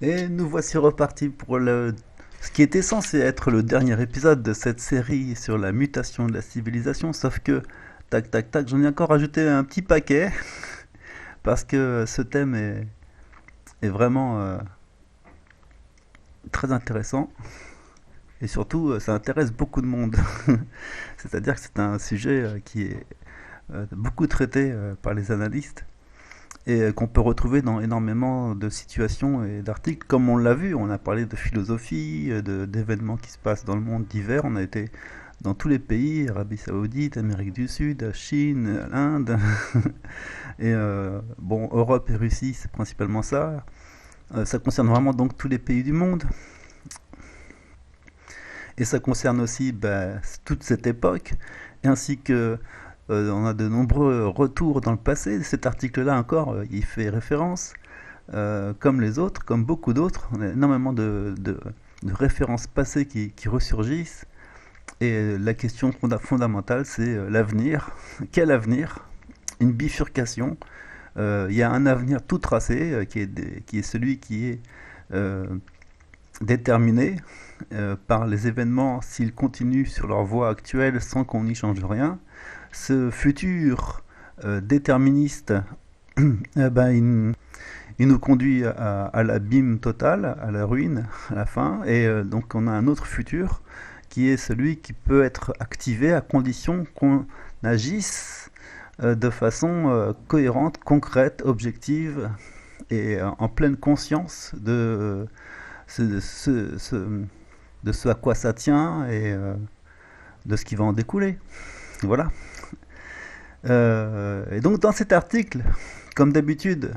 Et nous voici repartis pour ce qui était censé être le dernier épisode de cette série sur la mutation de la civilisation, sauf que, tac tac tac, j'en ai encore ajouté un petit paquet, parce que ce thème est vraiment très intéressant, et surtout ça intéresse beaucoup de monde. C'est-à-dire que c'est un sujet qui est beaucoup traité par les analystes, et qu'on peut retrouver dans énormément de situations et d'articles, comme on l'a vu, on a parlé de philosophie, d'événements qui se passent dans le monde divers, on a été dans tous les pays, Arabie Saoudite, Amérique du Sud, Chine, l'Inde, et bon, Europe et Russie, c'est principalement ça. Ça concerne vraiment donc tous les pays du monde, et ça concerne aussi toute cette époque, ainsi que on a de nombreux retours dans le passé. Cet article-là encore, il fait référence, comme les autres, comme beaucoup d'autres. On a énormément de références passées qui ressurgissent. Et la question fondamentale, c'est l'avenir. Quel avenir? Une bifurcation. Il y a un avenir tout tracé, qui est celui qui est euh, déterminé par les événements s'ils continuent sur leur voie actuelle sans qu'on n'y change rien. Ce futur déterministe, il nous conduit à l'abîme total, à la ruine, à la fin, et donc on a un autre futur qui est celui qui peut être activé à condition qu'on agisse de façon cohérente, concrète, objective et en pleine conscience ce, ce- ce- de ce à quoi ça tient et de ce qui va en découler. Voilà. Et donc dans cet article, comme d'habitude,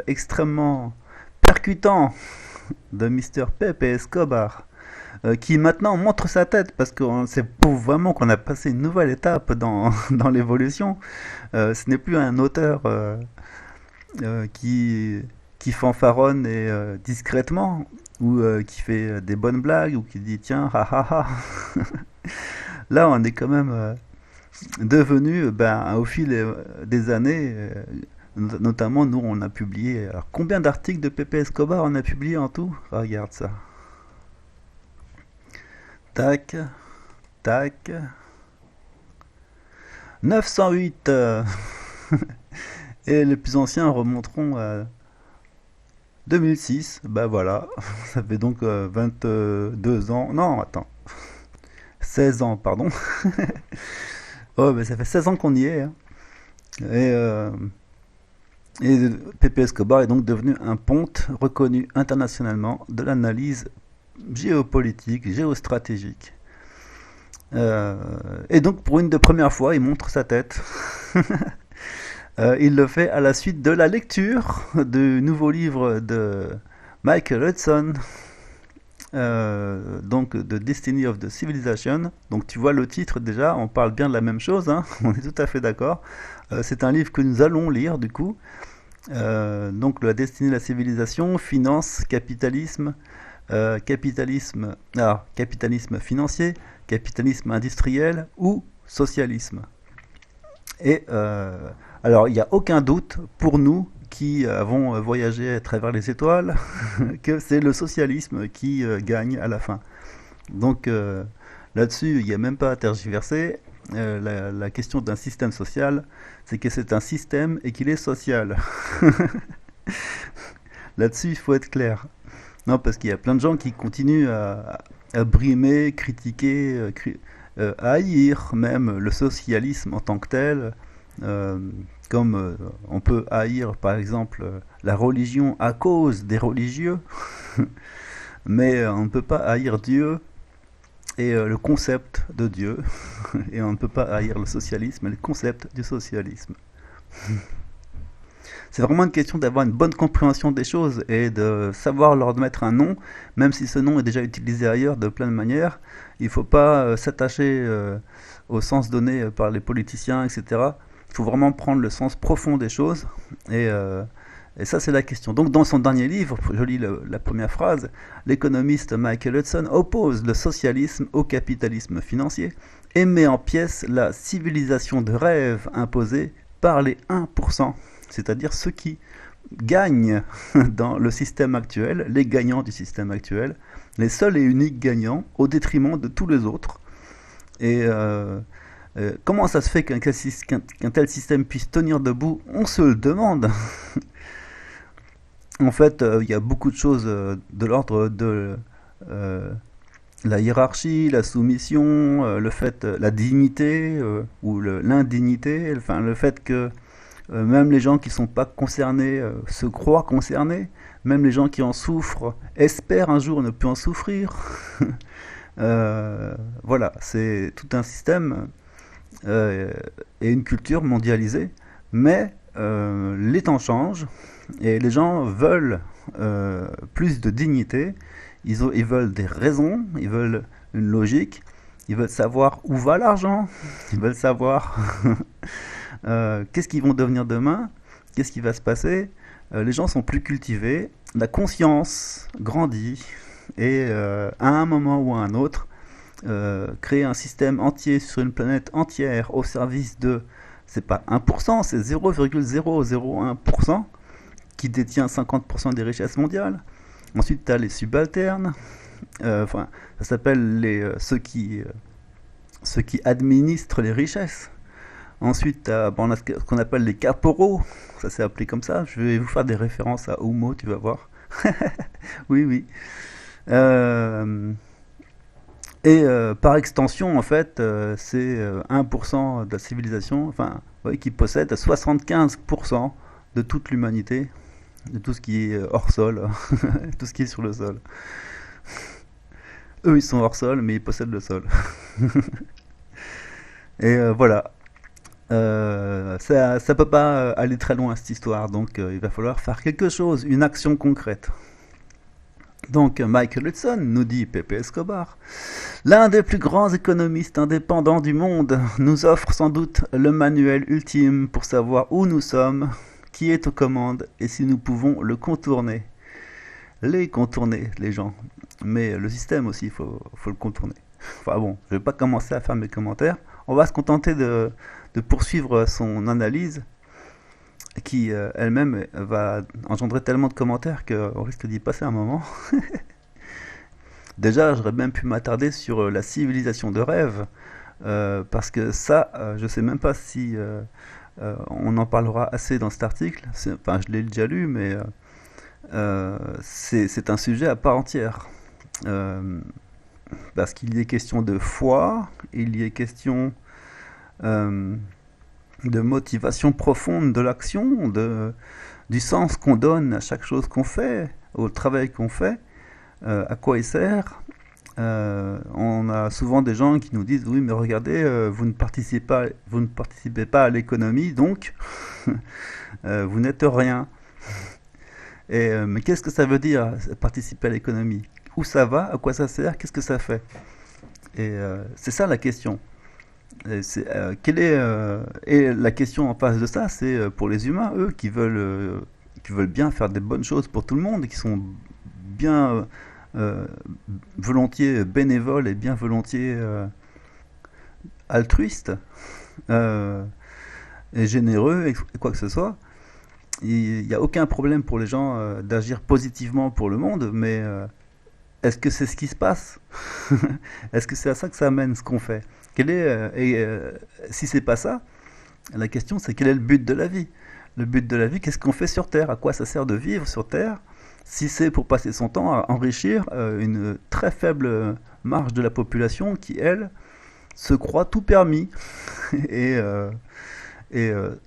extrêmement percutant de Mr. Pepe Escobar, qui maintenant montre sa tête parce que c'est prouve vraiment qu'on a passé une nouvelle étape dans l'évolution. Ce n'est plus un auteur qui fanfaronne et discrètement ou qui fait des bonnes blagues ou qui dit tiens ha ha ha. Là on est quand même devenu au fil des années, notamment nous on a publié, alors combien d'articles de Pepe Escobar on a publié en tout? Regarde ça. Tac, tac. 908. Et les plus anciens remonteront à 2006. Bah voilà, ça fait donc 22 ans. Non, attends. 16 ans, pardon. Oh, mais ça fait 16 ans qu'on y est, hein. Et, euh, et Pepe Escobar est donc devenu un ponte reconnu internationalement de l'analyse géopolitique, géostratégique. Euh, et donc pour une des premières fois, il montre sa tête. Il le fait à la suite de la lecture du nouveau livre de Michael Hudson, donc The Destiny of the Civilization. Donc tu vois le titre déjà, on parle bien de la même chose, hein, on est tout à fait d'accord. C'est un livre que nous allons lire du coup. Donc la destinée de la civilisation, finance, capitalisme, capitalisme financier, capitalisme industriel ou socialisme. Et alors, il n'y a aucun doute pour nous qui avons voyagé à travers les étoiles que c'est le socialisme qui gagne à la fin. Donc là-dessus, il n'y a même pas à tergiverser. La question d'un système social, c'est que c'est un système et qu'il est social. Là-dessus, il faut être clair. Non, parce qu'il y a plein de gens qui continuent à brimer, critiquer, haïr même le socialisme en tant que tel, euh, comme on peut haïr par exemple la religion à cause des religieux, mais on ne peut pas haïr Dieu et le concept de Dieu, et on ne peut pas haïr le socialisme et le concept du socialisme. C'est vraiment une question d'avoir une bonne compréhension des choses et de savoir leur mettre un nom, même si ce nom est déjà utilisé ailleurs de plein de manières. Il ne faut pas s'attacher au sens donné par les politiciens, etc. Il faut vraiment prendre le sens profond des choses. Et, euh, et ça, c'est la question. Donc, dans son dernier livre, je lis la première phrase, l'économiste Michael Hudson oppose le socialisme au capitalisme financier et met en pièces la civilisation de rêve imposée par les 1%, c'est-à-dire ceux qui gagnent dans le système actuel, les gagnants du système actuel, les seuls et uniques gagnants au détriment de tous les autres. Et comment ça se fait qu'un tel système puisse tenir debout? On se le demande. En fait, il y a beaucoup de choses de l'ordre de la hiérarchie, la soumission, le fait, la dignité ou l'indignité, enfin le fait que même les gens qui ne sont pas concernés se croient concernés, même les gens qui en souffrent espèrent un jour ne plus en souffrir. Voilà, c'est tout un système et une culture mondialisée, mais les temps changent et les gens veulent plus de dignité, ils veulent des raisons, ils veulent une logique, ils veulent savoir où va l'argent, ils veulent savoir qu'est-ce qu'ils vont devenir demain, qu'est-ce qui va se passer. Les gens sont plus cultivés, la conscience grandit et à un moment ou à un autre, créer un système entier sur une planète entière au service de, c'est pas 1%, c'est 0,001% qui détient 50% des richesses mondiales. Ensuite, tu as les subalternes, enfin, ça s'appelle ceux qui administrent les richesses. Ensuite, on a ce qu'on appelle les caporaux, ça s'est appelé comme ça. Je vais vous faire des références à Homo, tu vas voir. Oui, oui. Euh, et par extension, en fait, c'est 1% de la civilisation, enfin, ouais, qui possède 75% de toute l'humanité, de tout ce qui est hors sol, tout ce qui est sur le sol. Eux, ils sont hors sol, mais ils possèdent le sol. Et voilà. Ça peut pas aller très loin cette histoire, donc il va falloir faire quelque chose, une action concrète. Donc Michael Hudson, nous dit Pepe Escobar, l'un des plus grands économistes indépendants du monde, nous offre sans doute le manuel ultime pour savoir où nous sommes, qui est aux commandes et si nous pouvons le contourner. Les contourner, les gens. Mais le système aussi, faut le contourner. Enfin bon, je vais pas commencer à faire mes commentaires. On va se contenter de poursuivre son analyse qui elle-même va engendrer tellement de commentaires qu'on risque d'y passer un moment. Déjà, j'aurais même pu m'attarder sur la civilisation de rêve, parce que ça, je sais même pas si on en parlera assez dans cet article. Enfin, je l'ai déjà lu, mais c'est un sujet à part entière. Parce qu'il y est question de foi, il y est question de motivation profonde de l'action, du sens qu'on donne à chaque chose qu'on fait, au travail qu'on fait, à quoi il sert. On a souvent des gens qui nous disent oui mais regardez vous ne participez pas à l'économie donc vous n'êtes rien. Et mais qu'est-ce que ça veut dire participer à l'économie? Où ça va? À quoi ça sert? Qu'est-ce que ça fait? Et c'est ça la question. Et la question en face de ça, c'est pour les humains, eux, qui veulent bien faire des bonnes choses pour tout le monde, qui sont bien volontiers bénévoles et bien volontiers altruistes et généreux et quoi que ce soit. Il n'y a aucun problème pour les gens d'agir positivement pour le monde, mais est-ce que c'est ce qui se passe? Est-ce que c'est à ça que ça amène ce qu'on fait? Si c'est pas ça, la question c'est quel est le but de la vie? Le but de la vie, qu'est-ce qu'on fait sur Terre? À quoi ça sert de vivre sur Terre? Si c'est pour passer son temps à enrichir une très faible marge de la population qui, elle, se croit tout permis et,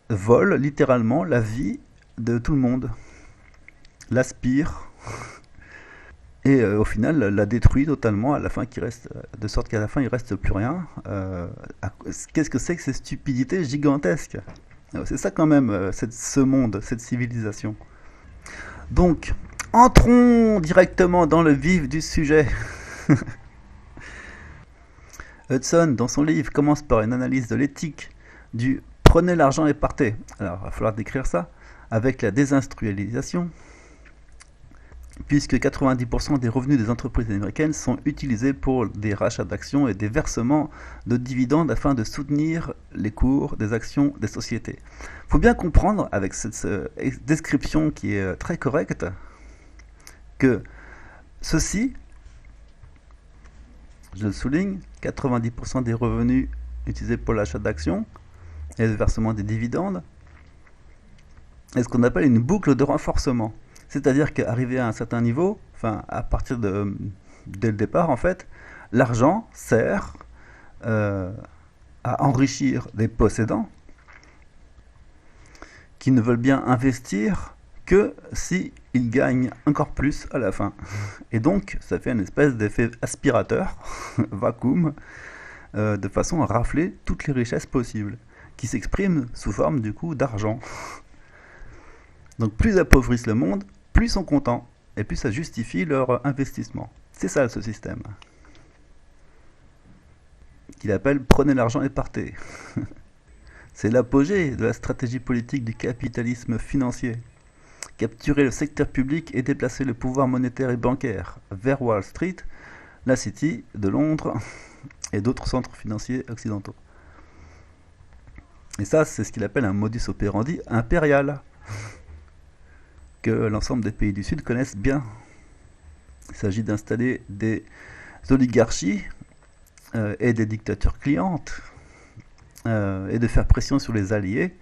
vole littéralement la vie de tout le monde, l'aspire et au final la détruit totalement à la fin qui reste, de sorte qu'à la fin il reste plus rien. Qu'est-ce que c'est que ces stupidités gigantesques? C'est ça quand même, ce monde, cette civilisation. Donc, entrons directement dans le vif du sujet. Hudson, dans son livre, commence par une analyse de l'éthique du prenez l'argent et partez. Alors, il va falloir décrire ça avec la désindustrialisation. puisque 90% des revenus des entreprises américaines sont utilisés pour des rachats d'actions et des versements de dividendes afin de soutenir les cours des actions des sociétés. Il faut bien comprendre, avec cette description qui est très correcte, que ceci, je le souligne, 90% des revenus utilisés pour l'achat d'actions et le versement des dividendes, est ce qu'on appelle une boucle de renforcement. C'est-à-dire qu'arrivé à un certain niveau, enfin à partir dès le départ en fait, l'argent sert à enrichir les possédants qui ne veulent bien investir que si ils gagnent encore plus à la fin. Et donc ça fait une espèce d'effet aspirateur, vacuum, de façon à rafler toutes les richesses possibles, qui s'expriment sous forme du coup d'argent. Donc plus ils appauvrissent le monde, plus ils sont contents, et plus ça justifie leur investissement. C'est ça ce système. Qu'il appelle prenez l'argent et partez. C'est l'apogée de la stratégie politique du capitalisme financier. Capturer le secteur public et déplacer le pouvoir monétaire et bancaire vers Wall Street, la City de Londres et d'autres centres financiers occidentaux. Et ça, c'est ce qu'il appelle un modus operandi impérial, que l'ensemble des pays du Sud connaissent bien. Il s'agit d'installer des oligarchies et des dictatures clientes et de faire pression sur les alliés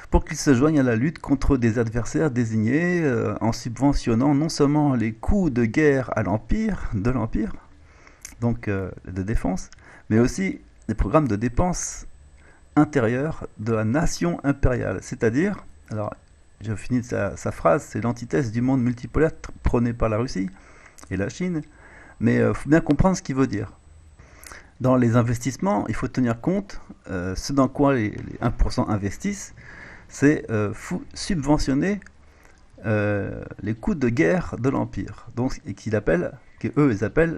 pour qu'ils se joignent à la lutte contre des adversaires désignés en subventionnant non seulement les coûts de guerre à l'empire, donc de défense, mais aussi des programmes de dépenses intérieures de la nation impériale. C'est-à-dire, alors je finis sa phrase, c'est l'antithèse du monde multipolaire prôné par la Russie et la Chine, mais il faut bien comprendre ce qu'il veut dire. Dans les investissements, il faut tenir compte, ce dans quoi les 1% investissent, c'est subventionner les coûts de guerre de l'Empire, donc, et qu'ils appellent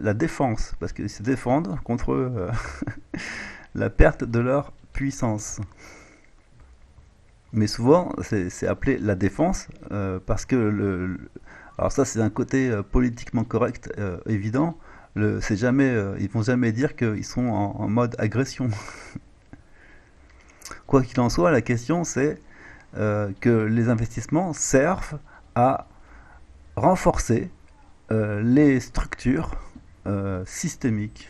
la défense, parce qu'ils se défendent contre la perte de leur puissance. Mais souvent, c'est appelé la défense, parce que alors ça c'est un côté politiquement correct évident, c'est jamais, ils vont jamais dire qu'ils sont en mode agression. Quoi qu'il en soit, la question c'est que les investissements servent à renforcer les structures systémiques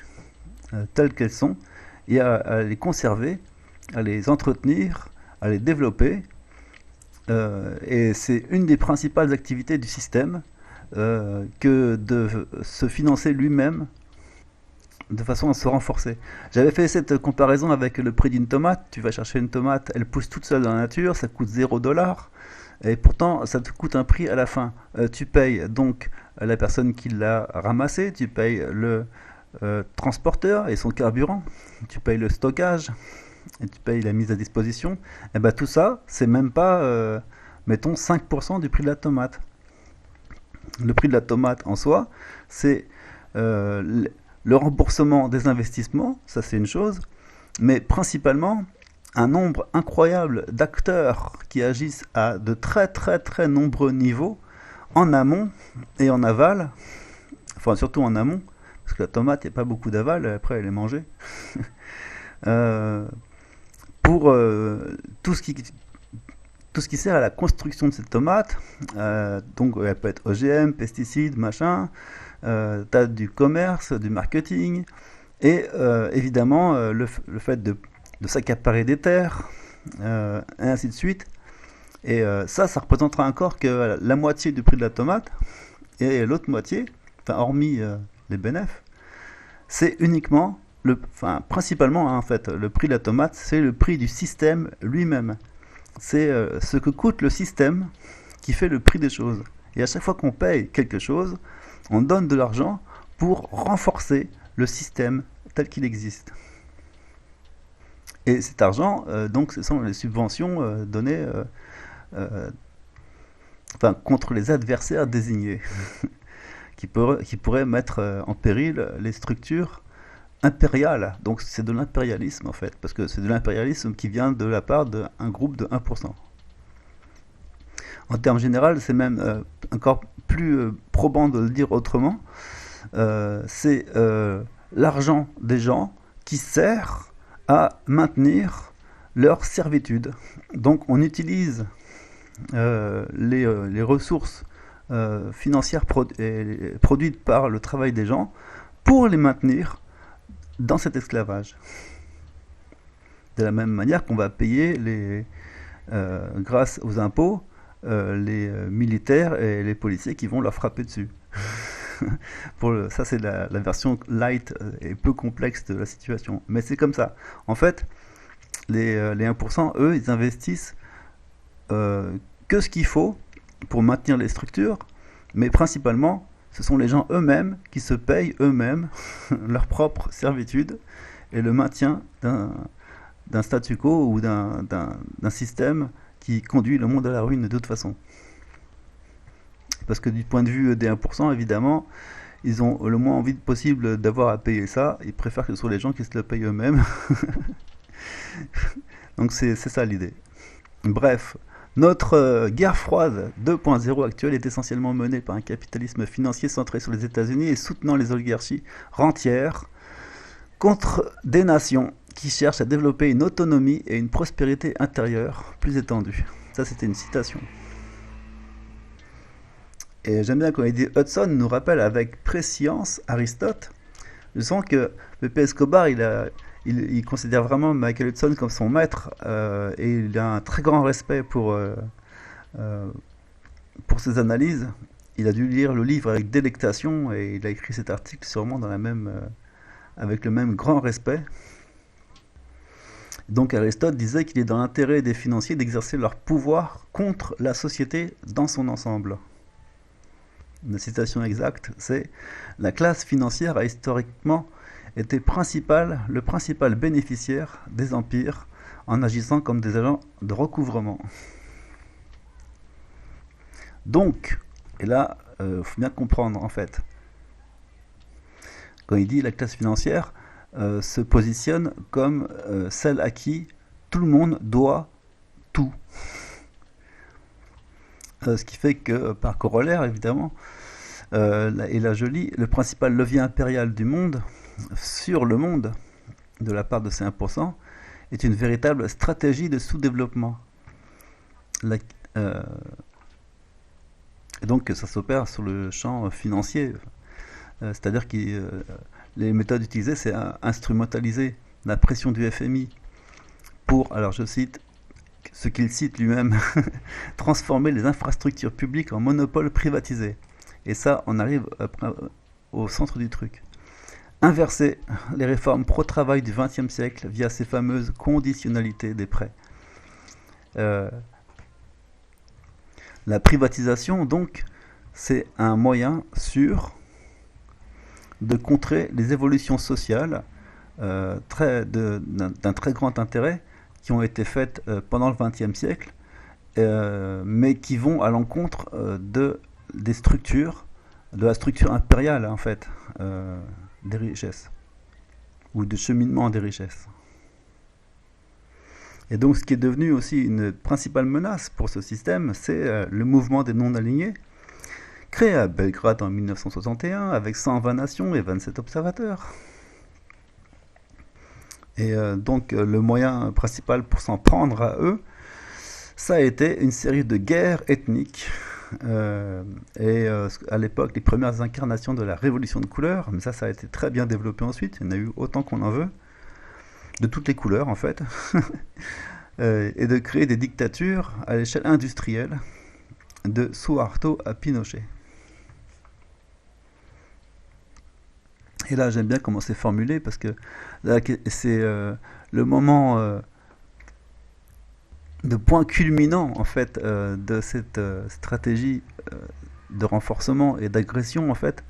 telles qu'elles sont et à les conserver, à les entretenir, à les développer, et c'est une des principales activités du système que de se financer lui-même de façon à se renforcer. J'avais fait cette comparaison avec le prix d'une tomate. Tu vas chercher une tomate, elle pousse toute seule dans la nature, ça coûte 0$, et pourtant ça te coûte un prix à la fin. Tu payes donc la personne qui l'a ramassée, tu payes le transporteur et son carburant, tu payes le stockage, et tu payes la mise à disposition, et ben tout ça, c'est même pas, mettons, 5% du prix de la tomate. Le prix de la tomate en soi, c'est le remboursement des investissements, ça c'est une chose, mais principalement un nombre incroyable d'acteurs qui agissent à de très très très nombreux niveaux, en amont et en aval, enfin surtout en amont, parce que la tomate, il n'y a pas beaucoup d'aval, après elle est mangée. Pour tout ce qui sert à la construction de cette tomate, donc elle peut être OGM, pesticides, machin, t'as du commerce, du marketing, et évidemment le fait de s'accaparer des terres, et ainsi de suite. Et ça représentera encore que la moitié du prix de la tomate, et l'autre moitié, enfin hormis les bénéfices, c'est uniquement principalement en fait, le prix de la tomate, c'est le prix du système lui-même. C'est ce que coûte le système qui fait le prix des choses. Et à chaque fois qu'on paye quelque chose, on donne de l'argent pour renforcer le système tel qu'il existe. Et cet argent, donc, ce sont les subventions données contre les adversaires désignés, qui pourraient mettre en péril les structures impérial, donc c'est de l'impérialisme en fait, parce que c'est de l'impérialisme qui vient de la part d'un groupe de 1%. En termes généraux, c'est même encore plus probant de le dire autrement. C'est l'argent des gens qui sert à maintenir leur servitude. Donc on utilise les ressources financières produites par le travail des gens pour les maintenir dans cet esclavage. De la même manière qu'on va payer grâce aux impôts les militaires et les policiers qui vont leur frapper dessus. Ça c'est la version light et peu complexe de la situation. Mais c'est comme ça. En fait, les 1%, eux, ils investissent que ce qu'il faut pour maintenir les structures, mais principalement, ce sont les gens eux-mêmes qui se payent eux-mêmes leur propre servitude et le maintien d'un statu quo ou d'un système qui conduit le monde à la ruine de toute façon. Parce que du point de vue des 1%, évidemment, ils ont le moins envie possible d'avoir à payer ça. Ils préfèrent que ce soit les gens qui se le payent eux-mêmes. Donc c'est ça l'idée. Bref, notre guerre froide 2.0 actuelle est essentiellement menée par un capitalisme financier centré sur les États-Unis et soutenant les oligarchies rentières contre des nations qui cherchent à développer une autonomie et une prospérité intérieure plus étendue. Ça, c'était une citation. Et j'aime bien quand il dit Hudson nous rappelle avec prescience Aristote. Je sens que Pepe Escobar, il considère vraiment Michael Hudson comme son maître et il a un très grand respect pour ses analyses. Il a dû lire le livre avec délectation et il a écrit cet article sûrement avec le même grand respect. Donc Aristote disait qu'il est dans l'intérêt des financiers d'exercer leur pouvoir contre la société dans son ensemble. La citation exacte, c'est « La classe financière a historiquement été le principal bénéficiaire des empires en agissant comme des agents de recouvrement. » Donc, et là, faut bien comprendre en fait, quand il dit la classe financière se positionne comme celle à qui tout le monde doit tout. Ce qui fait que, par corollaire, évidemment, et là je lis, le principal levier impérial du monde, sur le monde, de la part de ces 1%, est une véritable stratégie de sous-développement. Et donc ça s'opère sur le champ financier, c'est-à-dire que les méthodes utilisées, c'est instrumentaliser la pression du FMI pour, alors je cite, ce qu'il cite lui-même, transformer les infrastructures publiques en monopoles privatisés. Et ça, on arrive au centre du truc. Inverser les réformes pro-travail du XXe siècle via ces fameuses conditionnalités des prêts. La privatisation, donc, c'est un moyen sûr de contrer les évolutions sociales d'un très grand intérêt qui ont été faites pendant le XXe siècle, mais qui vont à l'encontre de la structure impériale en fait, des richesses, ou de cheminement des richesses. Et donc ce qui est devenu aussi une principale menace pour ce système, c'est le mouvement des non-alignés, créé à Belgrade en 1961 avec 120 nations et 27 observateurs. Et donc le moyen principal pour s'en prendre à eux, ça a été une série de guerres ethniques. À l'époque, les premières incarnations de la révolution de couleur, mais ça a été très bien développé ensuite, il y en a eu autant qu'on en veut, de toutes les couleurs en fait, et de créer des dictatures à l'échelle industrielle, de Suharto à Pinochet. Et là, j'aime bien comment c'est formulé, parce que là, c'est le moment de point culminant, en fait, de cette stratégie de renforcement et d'agression, en fait,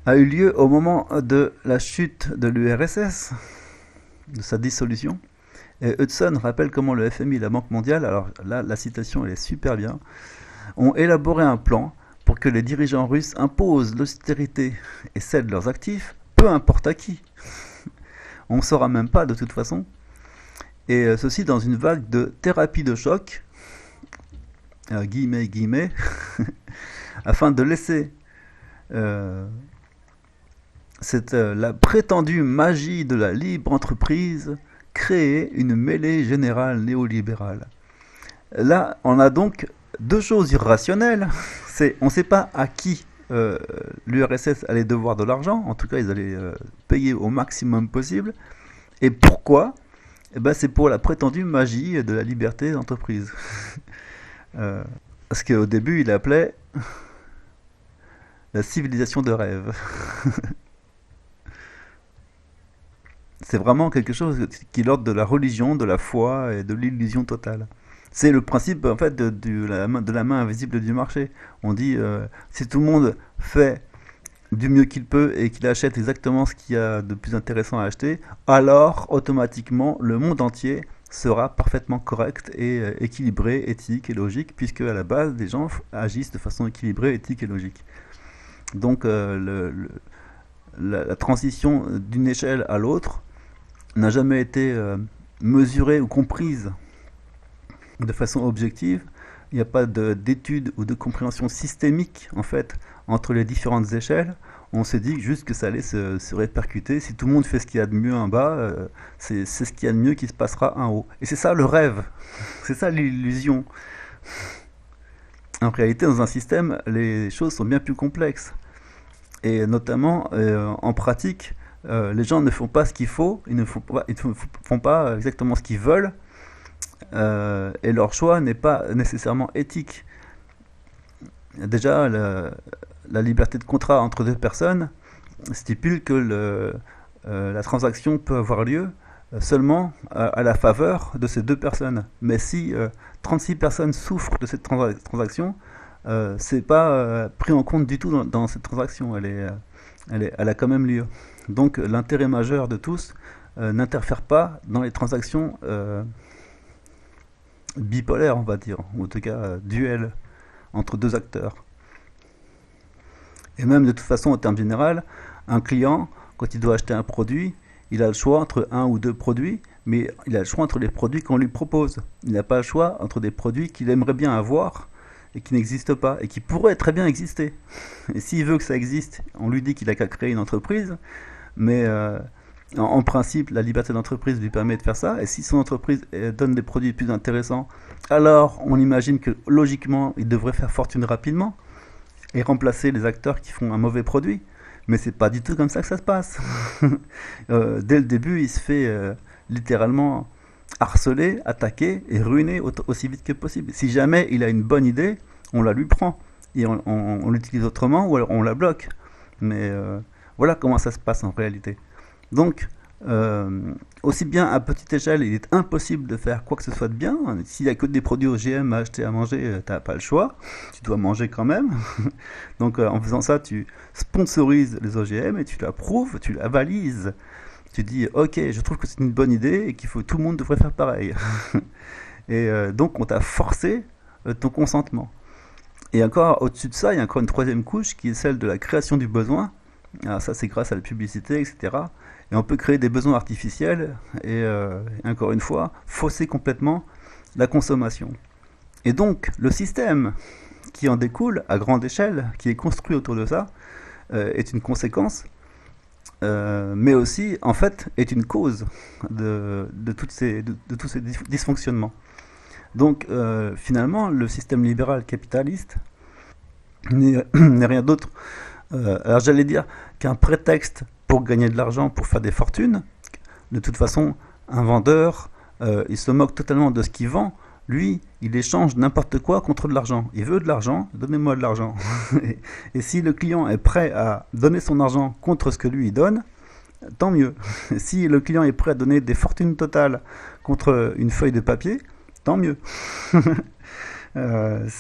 a eu lieu au moment de la chute de l'URSS, de sa dissolution. Et Hudson rappelle comment le FMI et la Banque mondiale, alors là, la citation, elle est super bien, ont élaboré un plan pour que les dirigeants russes imposent l'austérité et cèdent leurs actifs, peu importe à qui. On ne saura même pas de toute façon. Et ceci dans une vague de thérapie de choc, guillemets, afin de laisser euh, la prétendue magie de la libre entreprise créer une mêlée générale néolibérale. Là, on a donc deux choses irrationnelles. On ne sait pas à qui l'URSS allait devoir de l'argent. En tout cas, ils allaient payer au maximum possible. Et pourquoi? Eh ben, c'est pour la prétendue magie de la liberté d'entreprise. Parce qu'au début, il appelait la civilisation de rêve. C'est vraiment quelque chose qui est l'ordre de la religion, de la foi et de l'illusion totale. C'est le principe en fait de la main invisible du marché. On dit si tout le monde fait du mieux qu'il peut et qu'il achète exactement ce qu'il y a de plus intéressant à acheter, alors automatiquement le monde entier sera parfaitement correct et équilibré, éthique et logique, puisque à la base les gens agissent de façon équilibrée, éthique et logique. Donc la transition d'une échelle à l'autre n'a jamais été mesurée ou comprise de façon objective. Il n'y a pas d'étude ou de compréhension systémique en fait entre les différentes échelles. On s'est dit juste que ça allait se répercuter. Si tout le monde fait ce qu'il y a de mieux en bas, c'est ce qu'il y a de mieux qui se passera en haut. Et c'est ça le rêve, c'est ça l'illusion. En réalité, dans un système, les choses sont bien plus complexes. Et notamment, en pratique, les gens ne font pas ce qu'il faut, ils ne font pas exactement ce qu'ils veulent, et leur choix n'est pas nécessairement éthique. Déjà, la liberté de contrat entre deux personnes stipule que la transaction peut avoir lieu seulement à la faveur de ces deux personnes. Mais si 36 personnes souffrent de cette transaction, c'est pas pris en compte du tout dans cette transaction. Elle a quand même lieu. Donc l'intérêt majeur de tous n'interfère pas dans les transactions bipolaires, on va dire, ou en tout cas duel entre deux acteurs. Et même de toute façon, en termes généraux, un client, quand il doit acheter un produit, il a le choix entre un ou deux produits, mais il a le choix entre les produits qu'on lui propose. Il n'a pas le choix entre des produits qu'il aimerait bien avoir et qui n'existent pas, et qui pourraient très bien exister. Et s'il veut que ça existe, on lui dit qu'il a qu'à créer une entreprise, mais en principe, la liberté d'entreprise lui permet de faire ça, et si son entreprise donne des produits plus intéressants, alors on imagine que logiquement, il devrait faire fortune rapidement, et remplacer les acteurs qui font un mauvais produit. Mais c'est pas du tout comme ça que ça se passe. Dès le début, il se fait littéralement harceler, attaquer et ruiner aussi vite que possible. Si jamais il a une bonne idée, on la lui prend et on l'utilise autrement ou alors on la bloque. Mais voilà comment ça se passe en réalité. Donc, aussi bien à petite échelle, il est impossible de faire quoi que ce soit de bien. S'il n'y a que des produits OGM à acheter à manger, tu n'as pas le choix. Tu dois manger quand même. Donc en faisant ça, tu sponsorises les OGM et tu l'approuves, tu la valises. Tu dis, ok, je trouve que c'est une bonne idée et qu'il faut tout le monde devrait faire pareil. Et donc on t'a forcé ton consentement. Et encore au-dessus de ça, il y a encore une troisième couche qui est celle de la création du besoin. Alors ça, c'est grâce à la publicité, etc. Et on peut créer des besoins artificiels et, encore une fois, fausser complètement la consommation. Et donc, le système qui en découle à grande échelle, qui est construit autour de ça, est une conséquence, mais aussi, en fait, est une cause de tous ces dysfonctionnements. Donc, finalement, le système libéral capitaliste n'est rien d'autre. Alors j'allais dire qu'un prétexte pour gagner de l'argent, pour faire des fortunes. De toute façon, un vendeur, il se moque totalement de ce qu'il vend. Lui, il échange n'importe quoi contre de l'argent. Il veut de l'argent, donnez-moi de l'argent. Et si le client est prêt à donner son argent contre ce que lui il donne, tant mieux. Si le client est prêt à donner des fortunes totales contre une feuille de papier, tant mieux.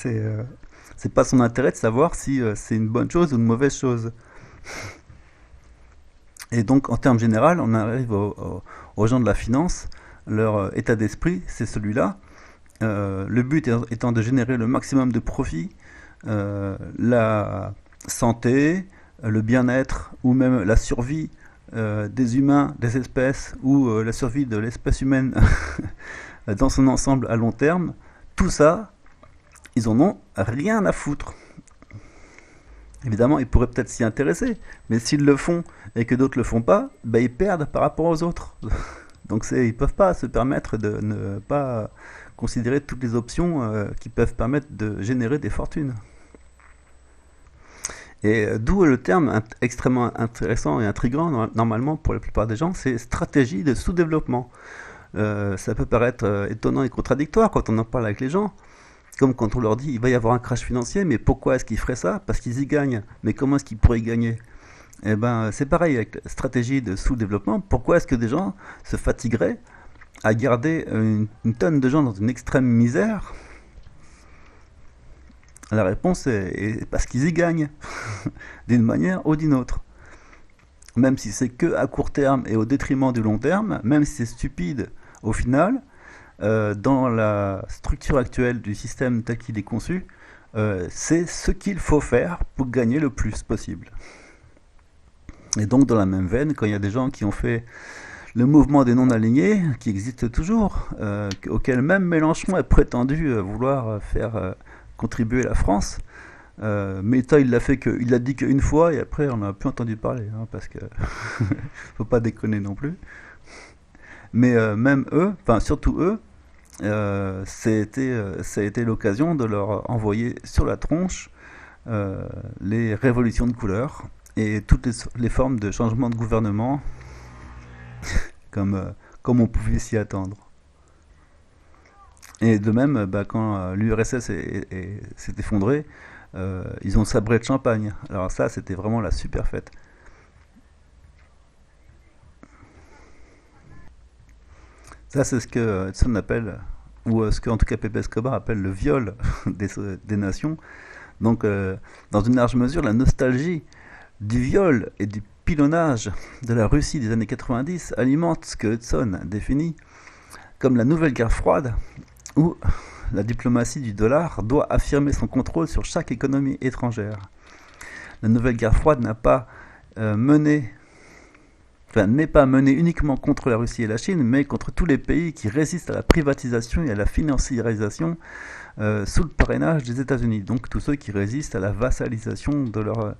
C'est pas son intérêt de savoir si c'est une bonne chose ou une mauvaise chose. Et donc, en termes généraux, on arrive aux gens de la finance. Leur état d'esprit, c'est celui-là. Le but étant de générer le maximum de profit, la santé, le bien-être ou même la survie des humains, des espèces ou la survie de l'espèce humaine dans son ensemble à long terme. Tout ça, ils en ont rien à foutre. Évidemment, ils pourraient peut-être s'y intéresser, mais s'ils le font et que d'autres le font pas, bah, ils perdent par rapport aux autres. Donc ils peuvent pas se permettre de ne pas considérer toutes les options qui peuvent permettre de générer des fortunes. Et d'où le terme extrêmement intéressant et intriguant normalement pour la plupart des gens, c'est stratégie de sous-développement. Ça peut paraître étonnant et contradictoire quand on en parle avec les gens, comme quand on leur dit il va y avoir un crash financier, mais pourquoi est-ce qu'ils feraient ça? Parce qu'ils y gagnent. Mais comment est-ce qu'ils pourraient y gagner? Eh ben, c'est pareil avec la stratégie de sous-développement. Pourquoi est-ce que des gens se fatigueraient à garder une tonne de gens dans une extrême misère? La réponse est parce qu'ils y gagnent, d'une manière ou d'une autre. Même si c'est que à court terme et au détriment du long terme, même si c'est stupide au final, dans la structure actuelle du système tel qu'il est conçu, c'est ce qu'il faut faire pour gagner le plus possible. Et donc dans la même veine, quand il y a des gens qui ont fait le mouvement des non-alignés, qui existe toujours, auquel même Mélenchon a prétendu vouloir faire contribuer la France, mais ça il l'a fait il l'a dit qu'une fois et après on n'a plus entendu parler, hein, parce que faut pas déconner non plus. Mais même eux, enfin surtout eux, ça a été l'occasion de leur envoyer sur la tronche les révolutions de couleur et toutes les formes de changement de gouvernement comme on pouvait s'y attendre. Et de même, bah, quand l'URSS s'est effondré, ils ont sabré de champagne. Alors ça, c'était vraiment la super fête. Ça, c'est ce que Edson appelle, ou ce que en tout cas Pepe Escobar appelle le viol des nations. Donc, dans une large mesure, la nostalgie du viol et du pilonnage de la Russie des années 90 alimente ce que Hudson définit comme la nouvelle guerre froide, où la diplomatie du dollar doit affirmer son contrôle sur chaque économie étrangère. La nouvelle guerre froide n'a pas mené n'est pas menée uniquement contre la Russie et la Chine, mais contre tous les pays qui résistent à la privatisation et à la financiarisation sous le parrainage des États-Unis. Donc tous ceux qui résistent à la vassalisation de leur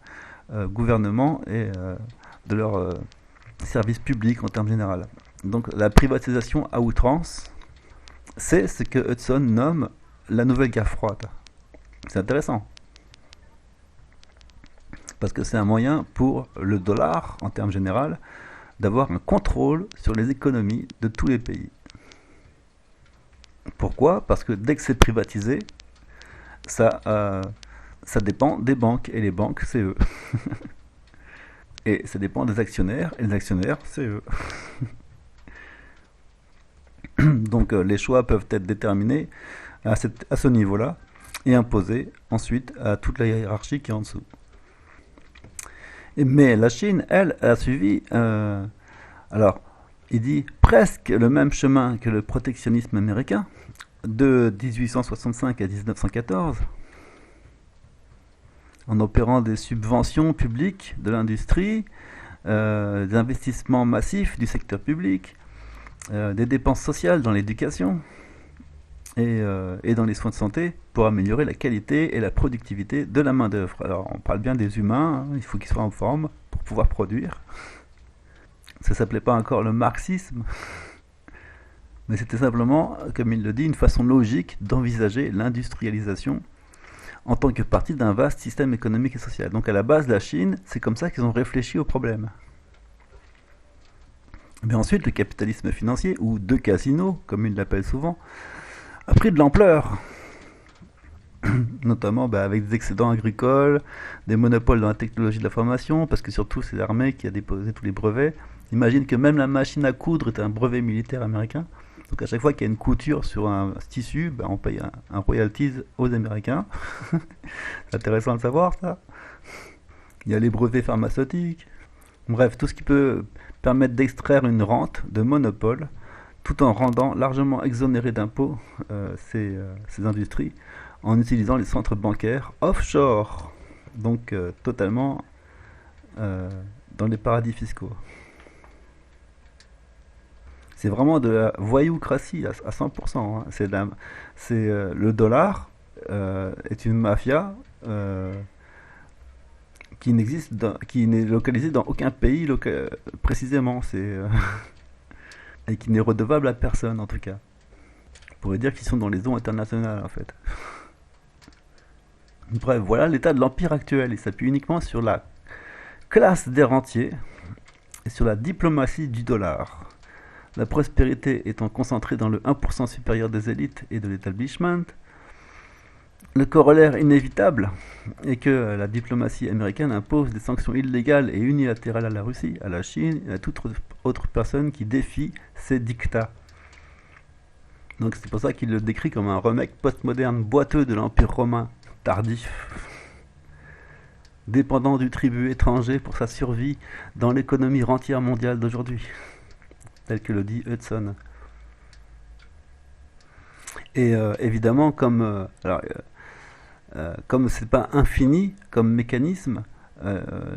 gouvernement et de leur service public en termes généraux. Donc la privatisation à outrance, c'est ce que Hudson nomme la nouvelle guerre froide. C'est intéressant. Parce que c'est un moyen pour le dollar, en termes généraux, d'avoir un contrôle sur les économies de tous les pays. Pourquoi? Parce que dès que c'est privatisé, ça dépend des banques, et les banques, c'est eux. Et ça dépend des actionnaires, et les actionnaires, c'est eux. Donc les choix peuvent être déterminés à ce niveau-là, et imposés ensuite à toute la hiérarchie qui est en dessous. Mais la Chine, elle, a suivi, alors, il dit presque le même chemin que le protectionnisme américain, de 1865 à 1914, en opérant des subventions publiques de l'industrie, des investissements massifs du secteur public, des dépenses sociales dans l'éducation et dans les soins de santé pour améliorer la qualité et la productivité de la main-d'œuvre. Alors, on parle bien des humains, hein, il faut qu'ils soient en forme pour pouvoir produire. Ça s'appelait pas encore le marxisme, mais c'était simplement, comme il le dit, une façon logique d'envisager l'industrialisation en tant que partie d'un vaste système économique et social. Donc à la base, la Chine, c'est comme ça qu'ils ont réfléchi au problème. Mais ensuite, le capitalisme financier, ou de casino, comme il l'appelle souvent, a pris de l'ampleur, notamment avec des excédents agricoles, des monopoles dans la technologie de l'information, parce que surtout c'est l'armée qui a déposé tous les brevets. Imagine que même la machine à coudre est un brevet militaire américain. Donc à chaque fois qu'il y a une couture sur un tissu, on paye un royalties aux Américains. C'est intéressant de savoir ça. Il y a les brevets pharmaceutiques. Bref, tout ce qui peut permettre d'extraire une rente de monopole, tout en rendant largement exonérés d'impôts ces industries, en utilisant les centres bancaires offshore, donc totalement dans les paradis fiscaux. C'est vraiment de la voyoucratie à 100%. Hein. Le dollar est une mafia qui n'est localisé dans aucun pays précisément, et qui n'est redevable à personne en tout cas. On pourrait dire qu'ils sont dans les eaux internationales en fait. Bref, voilà l'état de l'empire actuel. Il s'appuie uniquement sur la classe des rentiers et sur la diplomatie du dollar. La prospérité étant concentrée dans le 1% supérieur des élites et de l'établissement, le corollaire inévitable est que la diplomatie américaine impose des sanctions illégales et unilatérales à la Russie, à la Chine et à toute autre personne qui défie ses dictats. Donc c'est pour ça qu'il le décrit comme un remake postmoderne boiteux de l'Empire romain tardif, dépendant du tribut étranger pour sa survie dans l'économie rentière mondiale d'aujourd'hui, tel que le dit Hudson. Et évidemment, comme c'est pas infini comme mécanisme,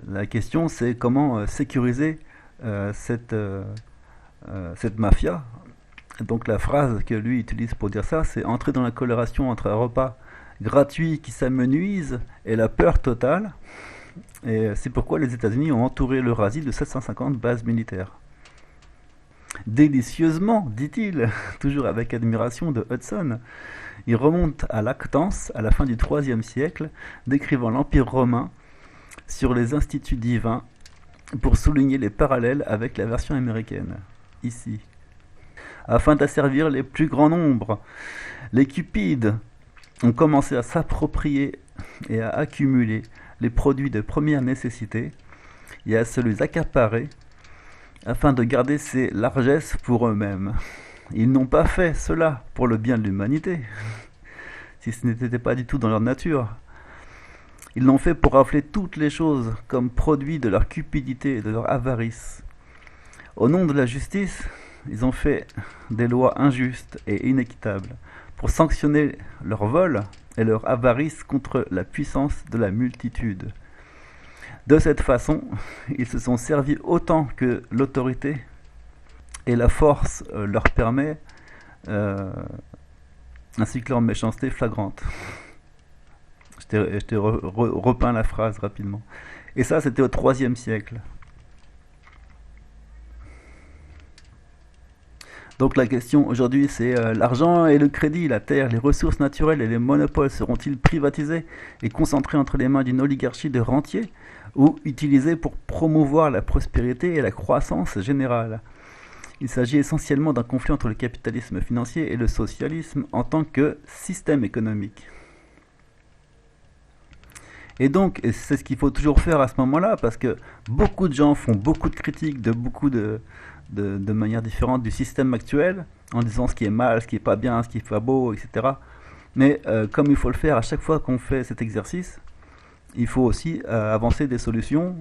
la question c'est comment sécuriser cette mafia. Donc la phrase que lui utilise pour dire ça, c'est entrer dans la corrélation entre un repas gratuit qui s'amenuise et la peur totale. Et c'est pourquoi les États-Unis ont entouré l'Eurasie de 750 bases militaires. Délicieusement, dit-il, toujours avec admiration de Hudson, il remonte à Lactance, à la fin du IIIe siècle, décrivant l'Empire romain sur les instituts divins pour souligner les parallèles avec la version américaine, ici. Afin d'asservir les plus grands nombres, les Cupides ont commencé à s'approprier et à accumuler les produits de première nécessité et à se les accaparer afin de garder ces largesses pour eux-mêmes. Ils n'ont pas fait cela pour le bien de l'humanité, si ce n'était pas du tout dans leur nature. Ils l'ont fait pour rafler toutes les choses comme produit de leur cupidité et de leur avarice. Au nom de la justice, ils ont fait des lois injustes et inéquitables pour sanctionner leur vol et leur avarice contre la puissance de la multitude. De cette façon, ils se sont servis autant que l'autorité et la force leur permet, ainsi que leur méchanceté flagrante. Je te repeins la phrase rapidement. Et ça, c'était au IIIe siècle. Donc la question aujourd'hui, c'est l'argent et le crédit, la terre, les ressources naturelles et les monopoles seront-ils privatisés et concentrés entre les mains d'une oligarchie de rentiers ou utilisés pour promouvoir la prospérité et la croissance générale? Il s'agit essentiellement d'un conflit entre le capitalisme financier et le socialisme en tant que système économique. Et donc, c'est ce qu'il faut toujours faire à ce moment-là, parce que beaucoup de gens font beaucoup de critiques de beaucoup de manières différentes du système actuel, en disant ce qui est mal, ce qui est pas bien, ce qui est pas beau, etc. Mais comme il faut le faire à chaque fois qu'on fait cet exercice, il faut aussi avancer des solutions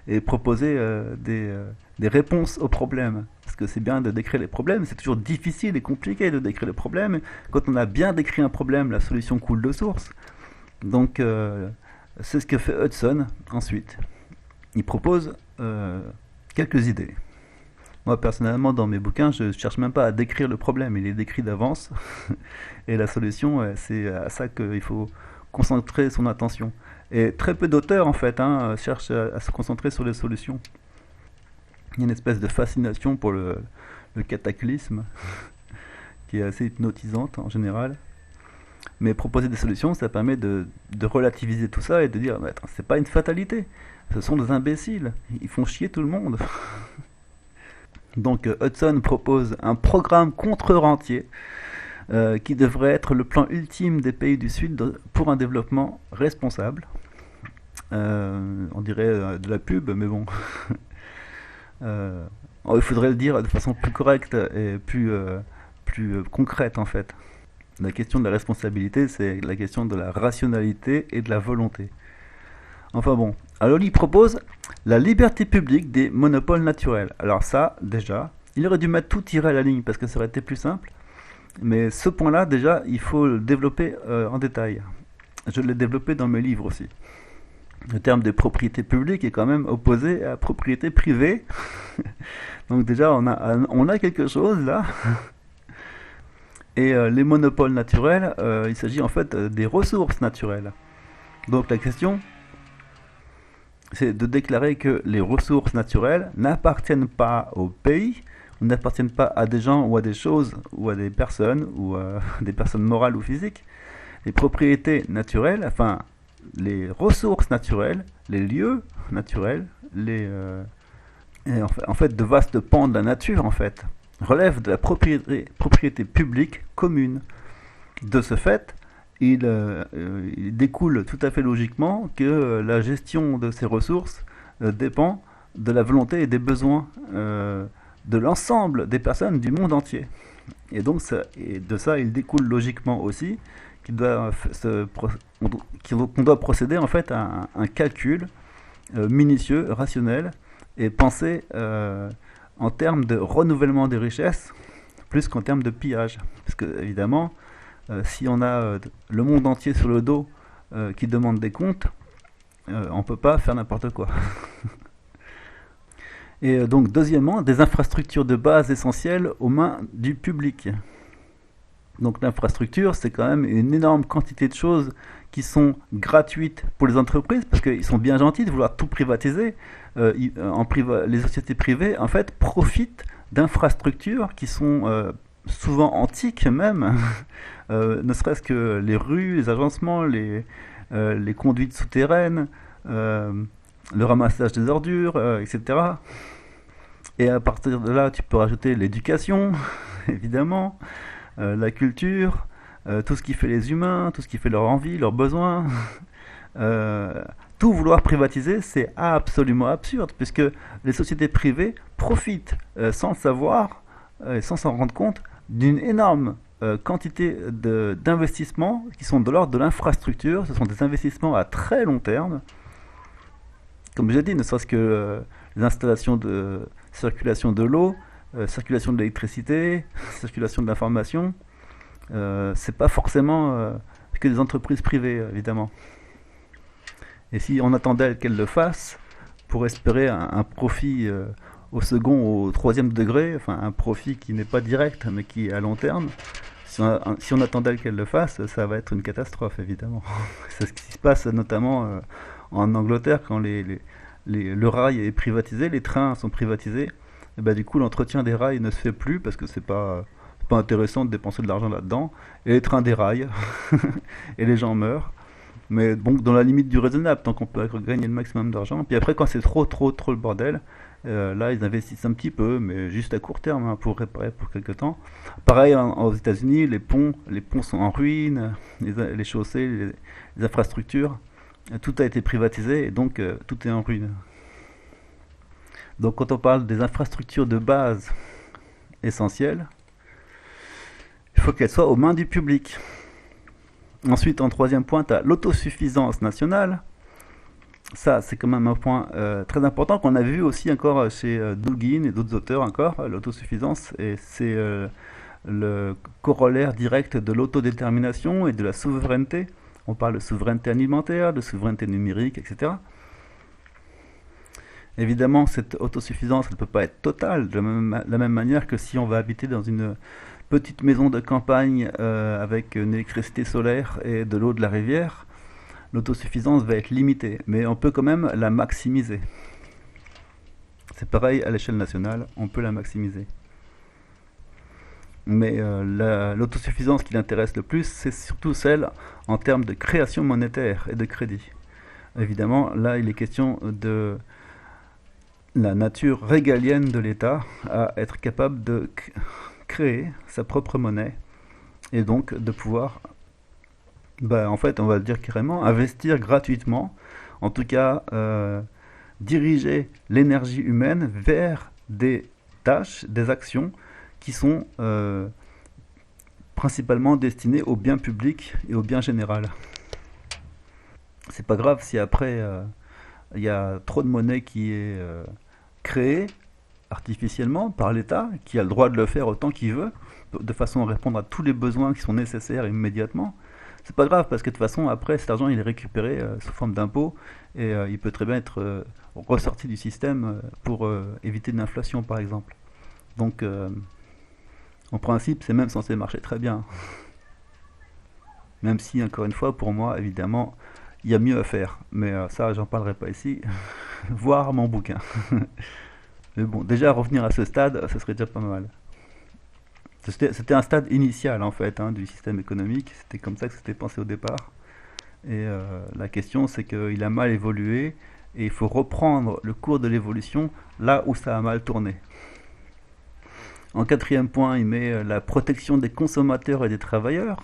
et proposer des réponses aux problèmes. Parce que c'est bien de décrire les problèmes, c'est toujours difficile et compliqué de décrire les problèmes. Quand on a bien décrit un problème, la solution coule de source. Donc c'est ce que fait Hudson ensuite. Il propose quelques idées. Moi personnellement dans mes bouquins je cherche même pas à décrire le problème, il est décrit d'avance et la solution c'est à ça qu'il faut concentrer son attention. Et très peu d'auteurs en fait cherchent à se concentrer sur les solutions. Il y a une espèce de fascination pour le cataclysme qui est assez hypnotisante en général. Mais proposer des solutions, ça permet de relativiser tout ça et de dire, attends, c'est pas une fatalité, ce sont des imbéciles, ils font chier tout le monde. Donc Hudson propose un programme contre-rentier qui devrait être le plan ultime des pays du Sud pour un développement responsable. On dirait de la pub, mais bon. Il faudrait le dire de façon plus correcte et plus concrète en fait. La question de la responsabilité, c'est la question de la rationalité et de la volonté. Enfin bon, alors il propose la liberté publique des monopoles naturels. Alors ça, déjà, il aurait dû mettre tout tiré à la ligne parce que ça aurait été plus simple. Mais ce point-là, déjà, il faut le développer en détail. Je l'ai développé dans mes livres aussi. Le terme de propriété publique est quand même opposé à propriété privée. Donc déjà, on a quelque chose là. Et les monopoles naturels, il s'agit en fait des ressources naturelles. Donc la question, c'est de déclarer que les ressources naturelles n'appartiennent pas au pays, ou n'appartiennent pas à des gens ou à des choses ou à des personnes ou à des personnes morales ou physiques. Les propriétés naturelles, enfin les ressources naturelles, les lieux naturels, en fait de vastes pans de la nature en fait, relèvent de la propriété publique commune. De ce fait, il découle tout à fait logiquement que la gestion de ces ressources dépend de la volonté et des besoins de l'ensemble des personnes du monde entier. Et donc, de ça, il découle logiquement aussi qu'on doit procéder en fait à un calcul minutieux, rationnel, et penser en termes de renouvellement des richesses plus qu'en termes de pillage. Parce que, évidemment, si on a le monde entier sur le dos qui demande des comptes, on ne peut pas faire n'importe quoi. Et donc, deuxièmement, des infrastructures de base essentielles aux mains du public. Donc l'infrastructure, c'est quand même une énorme quantité de choses qui sont gratuites pour les entreprises, parce qu'ils sont bien gentils de vouloir tout privatiser. Les sociétés privées, en fait, profitent d'infrastructures qui sont souvent antiques même, ne serait-ce que les rues, les agencements, les conduites souterraines, le ramassage des ordures, etc. Et à partir de là, tu peux rajouter l'éducation, évidemment, la culture, tout ce qui fait les humains, tout ce qui fait leur envie, leurs besoins. Tout vouloir privatiser, c'est absolument absurde, puisque les sociétés privées profitent, sans le savoir, sans s'en rendre compte, d'une énorme quantité d'investissements qui sont de l'ordre de l'infrastructure. Ce sont des investissements à très long terme. Comme j'ai dit, ne serait-ce que les installations de circulation de l'eau, circulation de l'électricité, circulation de l'information, c'est pas forcément que des entreprises privées, évidemment. Et si on attendait qu'elles le fassent, pour espérer un profit au second, au troisième degré, enfin un profit qui n'est pas direct, mais qui est à long terme, si on attendait qu'elles le fassent, ça va être une catastrophe, évidemment. C'est ce qui se passe notamment en Angleterre, quand le rail est privatisé, les trains sont privatisés. Et bah, du coup, l'entretien des rails ne se fait plus parce que c'est pas intéressant de dépenser de l'argent là-dedans. Et les trains déraillent et les gens meurent. Mais bon, dans la limite du raisonnable, tant qu'on peut gagner le maximum d'argent. Puis après, quand c'est trop le bordel, là, ils investissent un petit peu, mais juste à court terme, hein, pour réparer pour quelques temps. Pareil, aux États-Unis, les ponts sont en ruine, les chaussées, les infrastructures, tout a été privatisé et donc tout est en ruine. Donc quand on parle des infrastructures de base essentielles, il faut qu'elles soient aux mains du public. Ensuite, en troisième point, tu as l'autosuffisance nationale. Ça, c'est quand même un point très important qu'on a vu aussi encore chez Dugin et d'autres auteurs encore, l'autosuffisance, et c'est le corollaire direct de l'autodétermination et de la souveraineté. On parle de souveraineté alimentaire, de souveraineté numérique, etc. Évidemment, cette autosuffisance ne peut pas être totale, de la même manière que si on va habiter dans une petite maison de campagne avec une électricité solaire et de l'eau de la rivière, l'autosuffisance va être limitée, mais on peut quand même la maximiser. C'est pareil à l'échelle nationale, on peut la maximiser. Mais l'autosuffisance qui l'intéresse le plus, c'est surtout celle en termes de création monétaire et de crédit. Évidemment, là, il est question de la nature régalienne de l'État à être capable de créer sa propre monnaie et donc de pouvoir, en fait, on va le dire carrément, investir gratuitement, en tout cas diriger l'énergie humaine vers des tâches, des actions qui sont principalement destinées au bien public et au bien général. C'est pas grave si après il y a trop de monnaie qui est créée artificiellement par l'État, qui a le droit de le faire autant qu'il veut, de façon à répondre à tous les besoins qui sont nécessaires immédiatement. C'est pas grave parce que de toute façon après cet argent il est récupéré sous forme d'impôt et il peut très bien être ressorti du système pour éviter de l'inflation par exemple. Donc en principe c'est même censé marcher très bien. Même si encore une fois pour moi évidemment il y a mieux à faire. Mais ça, j'en parlerai pas ici. Voir mon bouquin. Mais bon, déjà revenir à ce stade, ça serait déjà pas mal. C'était un stade initial en fait hein, du système économique. C'était comme ça que c'était pensé au départ. Et la question, c'est qu'il a mal évolué et il faut reprendre le cours de l'évolution là où ça a mal tourné. En quatrième point, il met la protection des consommateurs et des travailleurs,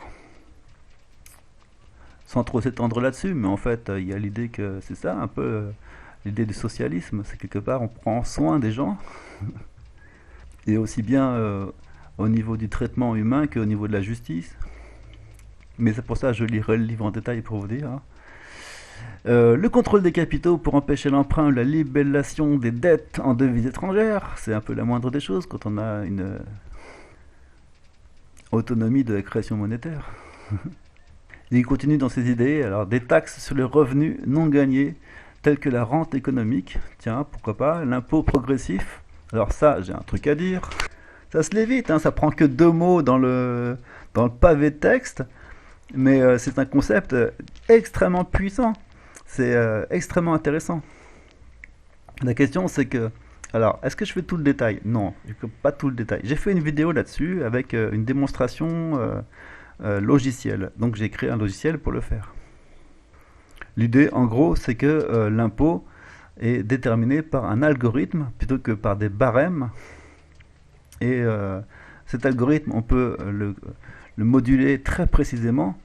sans trop s'étendre là-dessus, mais en fait, il y a l'idée que c'est ça un peu l'idée du socialisme, c'est quelque part on prend soin des gens, et aussi bien au niveau du traitement humain qu'au niveau de la justice. Mais c'est pour ça que je lirai le livre en détail pour vous dire. Hein. Le contrôle des capitaux pour empêcher l'emprunt ou la libellation des dettes en devises étrangères, c'est un peu la moindre des choses quand on a une autonomie de la création monétaire. Il continue dans ses idées, alors des taxes sur les revenus non gagnés, tels que la rente économique, tiens, pourquoi pas, l'impôt progressif, alors ça, j'ai un truc à dire, ça se lit vite, hein, ça prend que 2 mots dans le pavé de texte, mais c'est un concept extrêmement puissant, c'est extrêmement intéressant. La question c'est que, alors, est-ce que je fais tout le détail? Non, pas tout le détail. J'ai fait une vidéo là-dessus avec une démonstration logicielle, donc j'ai créé un logiciel pour le faire. L'idée en gros c'est que l'impôt est déterminé par un algorithme plutôt que par des barèmes, et cet algorithme on peut le moduler très précisément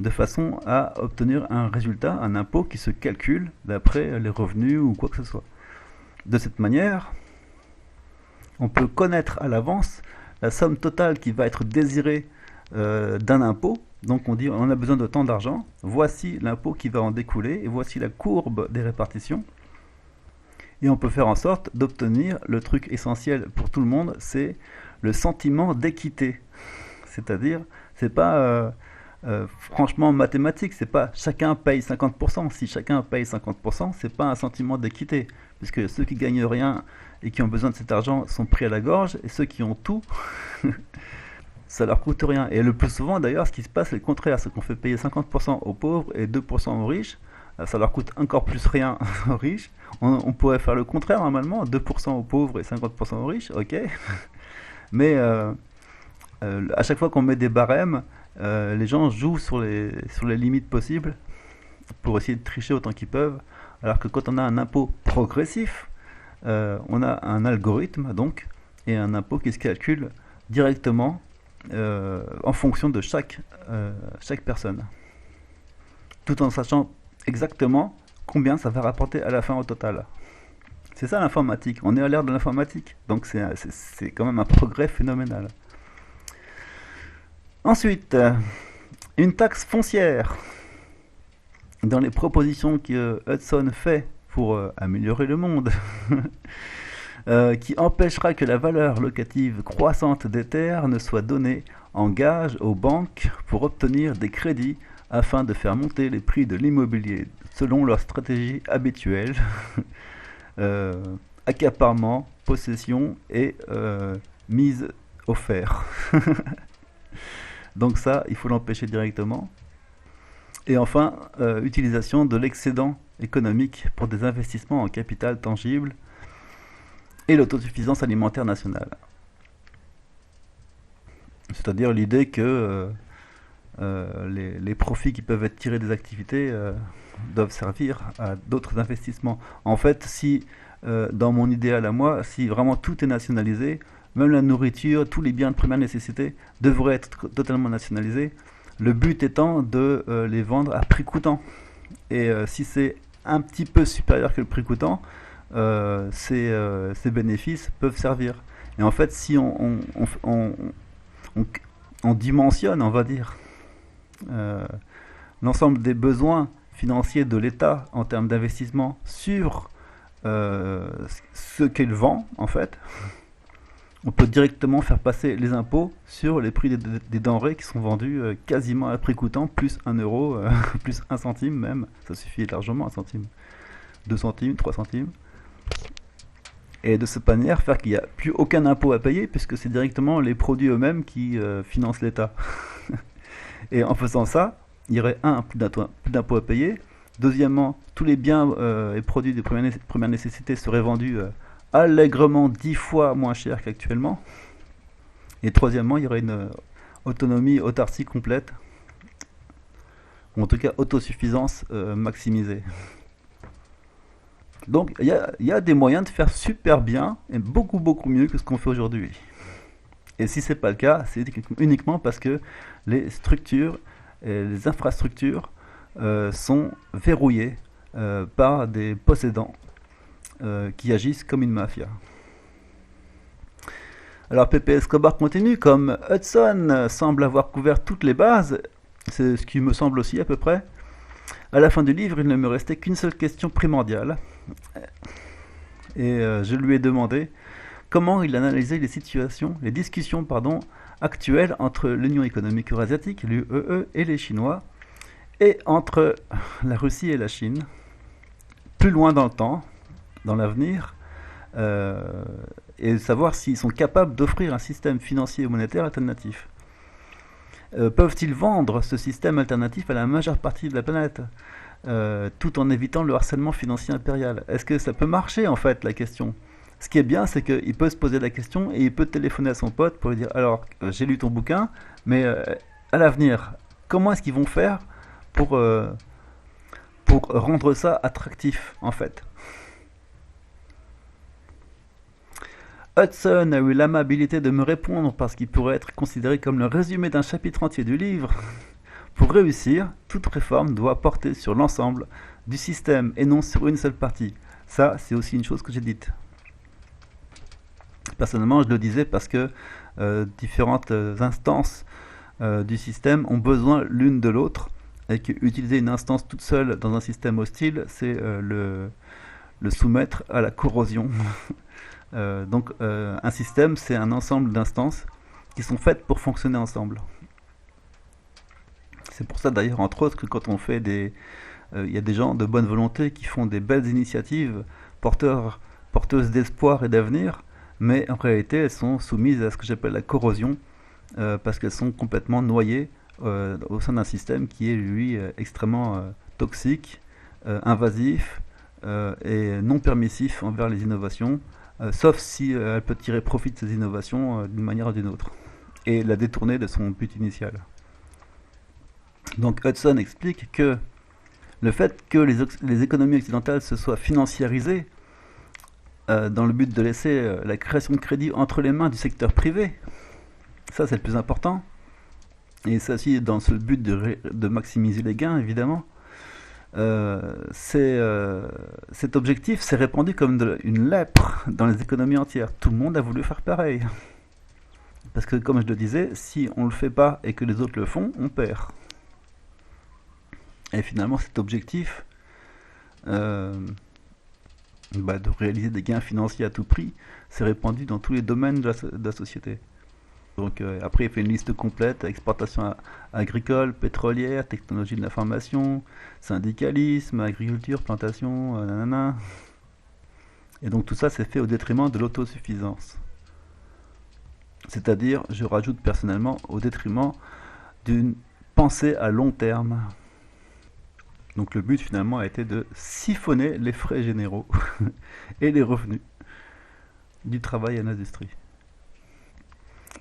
de façon à obtenir un résultat, un impôt qui se calcule d'après les revenus ou quoi que ce soit. De cette manière, on peut connaître à l'avance la somme totale qui va être désirée d'un impôt. Donc on dit on a besoin de tant d'argent, voici l'impôt qui va en découler et voici la courbe des répartitions. Et on peut faire en sorte d'obtenir le truc essentiel pour tout le monde, c'est le sentiment d'équité. C'est-à-dire, c'est pas franchement mathématique, c'est pas chacun paye 50%. Si chacun paye 50%, c'est pas un sentiment d'équité, puisque ceux qui gagnent rien et qui ont besoin de cet argent sont pris à la gorge, et ceux qui ont tout, ça leur coûte rien. Et le plus souvent d'ailleurs, ce qui se passe, c'est le contraire, c'est qu'on fait payer 50% aux pauvres et 2% aux riches. Ça leur coûte encore plus rien aux riches. On pourrait faire le contraire normalement, 2% aux pauvres et 50% aux riches, ok. Mais à chaque fois qu'on met des barèmes, les gens jouent sur les limites possibles pour essayer de tricher autant qu'ils peuvent. Alors que quand on a un impôt progressif, on a un algorithme donc, et un impôt qui se calcule directement en fonction de chaque personne. Tout en sachant exactement combien ça va rapporter à la fin au total. C'est ça l'informatique, on est à l'ère de l'informatique, donc c'est quand même un progrès phénoménal. Ensuite, une taxe foncière. Dans les propositions que Hudson fait pour améliorer le monde, qui empêchera que la valeur locative croissante des terres ne soit donnée en gage aux banques pour obtenir des crédits afin de faire monter les prix de l'immobilier selon leur stratégie habituelle, accaparement, possession et mise au fer. Donc ça, il faut l'empêcher directement. Et enfin, utilisation de l'excédent économique pour des investissements en capital tangible et l'autosuffisance alimentaire nationale. C'est-à-dire l'idée que les profits qui peuvent être tirés des activités doivent servir à d'autres investissements. En fait, si dans mon idéal à moi, si vraiment tout est nationalisé, même la nourriture, tous les biens de première nécessité devraient être totalement nationalisés, le but étant de les vendre à prix coûtant. Et si c'est un petit peu supérieur que le prix coûtant, ces bénéfices peuvent servir. Et en fait, si on dimensionne, on va dire, l'ensemble des besoins financiers de l'État en termes d'investissement sur ce qu'il vend, en fait, on peut directement faire passer les impôts sur les prix des denrées qui sont vendues quasiment à prix coûtant, plus 1 euro, plus 1 centime même, ça suffit largement, 1 centime, 2 centimes, 3 centimes. Et de cette manière, faire qu'il n'y a plus aucun impôt à payer, puisque c'est directement les produits eux-mêmes qui financent l'État. Et en faisant ça, il y aurait plus d'impôts à payer, Deuxièmement, tous les biens et produits de première nécessité seraient vendus allègrement 10 fois moins cher qu'actuellement. Et troisièmement, il y aurait une autonomie, autarcie complète, ou en tout cas autosuffisance maximisée. Donc il y a des moyens de faire super bien et beaucoup beaucoup mieux que ce qu'on fait aujourd'hui. Et si c'est pas le cas, c'est uniquement parce que les structures et les infrastructures sont verrouillées par des possédants qui agissent comme une mafia. Alors Pepe Escobar continue, comme Hudson semble avoir couvert toutes les bases, c'est ce qui me semble aussi à peu près. À la fin du livre, il ne me restait qu'une seule question primordiale. Et je lui ai demandé comment il analysait les discussions actuelles entre l'Union économique eurasiatique, l'UEE, et les Chinois, et entre la Russie et la Chine, plus loin dans le temps, dans l'avenir, et savoir s'ils sont capables d'offrir un système financier et monétaire alternatif. Peuvent-ils vendre ce système alternatif à la majeure partie de la planète, tout en évitant le harcèlement financier impérial? Est-ce que ça peut marcher, en fait, la question? Ce qui est bien, c'est qu'il peut se poser la question et il peut téléphoner à son pote pour lui dire, alors, j'ai lu ton bouquin, mais à l'avenir, comment est-ce qu'ils vont faire pour rendre ça attractif, en fait? Hudson a eu l'amabilité de me répondre parce qu'il pourrait être considéré comme le résumé d'un chapitre entier du livre. Pour réussir, toute réforme doit porter sur l'ensemble du système et non sur une seule partie. Ça, c'est aussi une chose que j'ai dite. Personnellement, je le disais parce que différentes instances du système ont besoin l'une de l'autre et qu'utiliser une instance toute seule dans un système hostile, c'est le soumettre à la corrosion. Donc un système, c'est un ensemble d'instances qui sont faites pour fonctionner ensemble. C'est pour ça d'ailleurs, entre autres, que quand on fait il y a des gens de bonne volonté qui font des belles initiatives porteuses d'espoir et d'avenir, mais en réalité elles sont soumises à ce que j'appelle la corrosion, parce qu'elles sont complètement noyées au sein d'un système qui est lui extrêmement toxique, invasif et non permissif envers les innovations, sauf si elle peut tirer profit de ces innovations d'une manière ou d'une autre, et la détourner de son but initial. Donc Hudson explique que le fait que les économies occidentales se soient financiarisées dans le but de laisser la création de crédit entre les mains du secteur privé, ça c'est le plus important, et ça aussi dans ce but de maximiser les gains évidemment, cet objectif s'est répandu comme une lèpre dans les économies entières. Tout le monde a voulu faire pareil. Parce que comme je le disais, si on ne le fait pas et que les autres le font, on perd. Et finalement cet objectif de réaliser des gains financiers à tout prix s'est répandu dans tous les domaines de la société. Donc après il fait une liste complète: exportation agricole, pétrolière, technologie de l'information, syndicalisme, agriculture, plantation, nanana. Et donc tout ça c'est fait au détriment de l'autosuffisance. C'est-à-dire, je rajoute personnellement, au détriment d'une pensée à long terme. Donc le but finalement a été de siphonner les frais généraux et les revenus du travail et de l'industrie.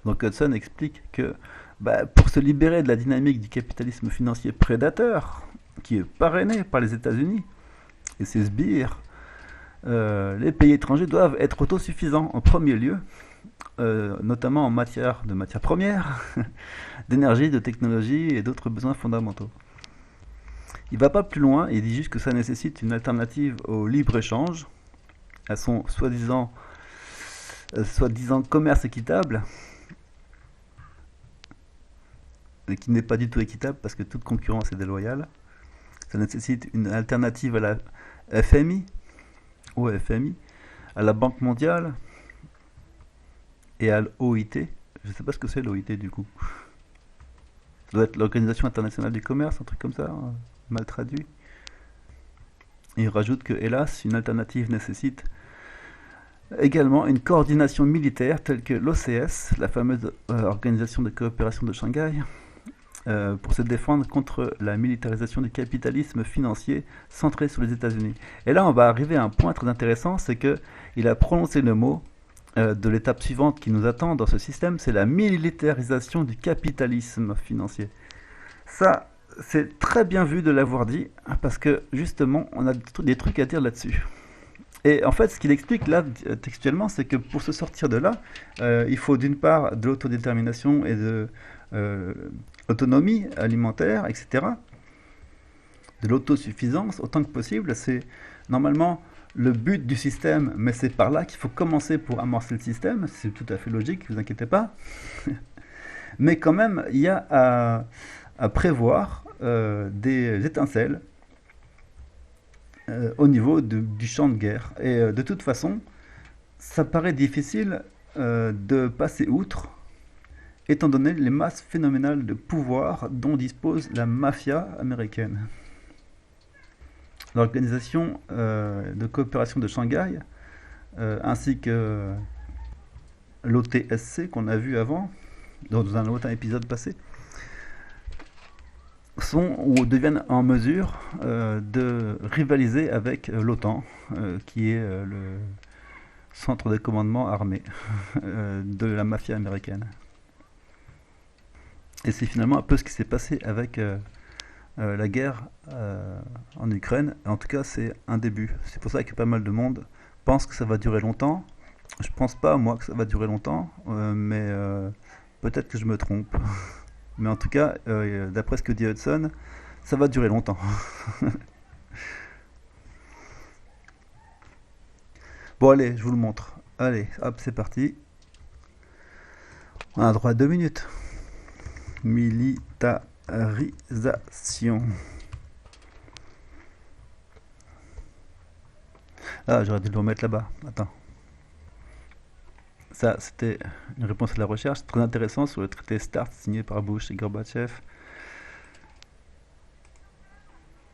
Donc Hudson explique que pour se libérer de la dynamique du capitalisme financier prédateur, qui est parrainé par les États-Unis et ses sbires, les pays étrangers doivent être autosuffisants en premier lieu, notamment en matière de matières premières, d'énergie, de technologie et d'autres besoins fondamentaux. Il ne va pas plus loin, il dit juste que ça nécessite une alternative au libre-échange, à son soi-disant commerce équitable, qui n'est pas du tout équitable parce que toute concurrence est déloyale. Ça nécessite une alternative à la FMI, au FMI, à la Banque mondiale et à l'OIT. Je ne sais pas ce que c'est l'OIT du coup. Ça doit être l'Organisation internationale du commerce, un truc comme ça, mal traduit. Et il rajoute que, hélas, une alternative nécessite également une coordination militaire telle que l'OCS, la fameuse organisation de coopération de Shanghai, pour se défendre contre la militarisation du capitalisme financier centré sur les États-Unis. Et là, on va arriver à un point très intéressant, c'est que il a prononcé le mot de l'étape suivante qui nous attend dans ce système, c'est la militarisation du capitalisme financier. Ça, c'est très bien vu de l'avoir dit, parce que justement, on a des trucs à dire là-dessus. Et en fait, ce qu'il explique là, textuellement, c'est que pour se sortir de là, il faut d'une part de l'autodétermination et de l'autonomie alimentaire, etc. De l'autosuffisance autant que possible. C'est normalement le but du système, mais c'est par là qu'il faut commencer pour amorcer le système. C'est tout à fait logique, ne vous inquiétez pas. Mais quand même, il y a à prévoir des étincelles au niveau du champ de guerre. Et de toute façon, ça paraît difficile de passer outre, étant donné les masses phénoménales de pouvoir dont dispose la mafia américaine. L'organisation de coopération de Shanghai, ainsi que l'OTSC qu'on a vu avant, dans un autre épisode passé, sont ou deviennent en mesure de rivaliser avec l'OTAN, qui est le centre de commandement armé de la mafia américaine. Et c'est finalement un peu ce qui s'est passé avec la guerre en Ukraine. En tout cas, c'est un début. C'est pour ça que pas mal de monde pense que ça va durer longtemps. Je pense pas, moi, que ça va durer longtemps, mais peut-être que je me trompe. Mais en tout cas, d'après ce que dit Hudson, ça va durer longtemps. Bon, allez, je vous le montre. Allez, hop, c'est parti. On a droit à 2 minutes. Militarisation. Ah, j'aurais dû le remettre là-bas. Attends. Ça, c'était une réponse à la recherche très intéressante sur le traité START signé par Bush et Gorbatchev.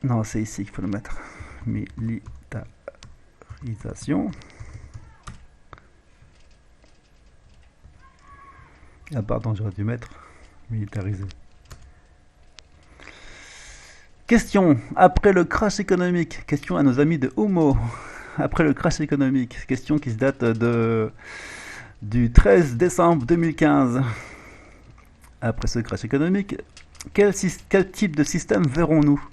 Non, c'est ici qu'il faut le mettre. Militarisation. Ah pardon, j'aurais dû mettre militarisé. Question, après le crash économique, question à nos amis de Homo. Après le crash économique, question qui se date du 13 décembre 2015. Après ce crash économique, quel type de système verrons-nous?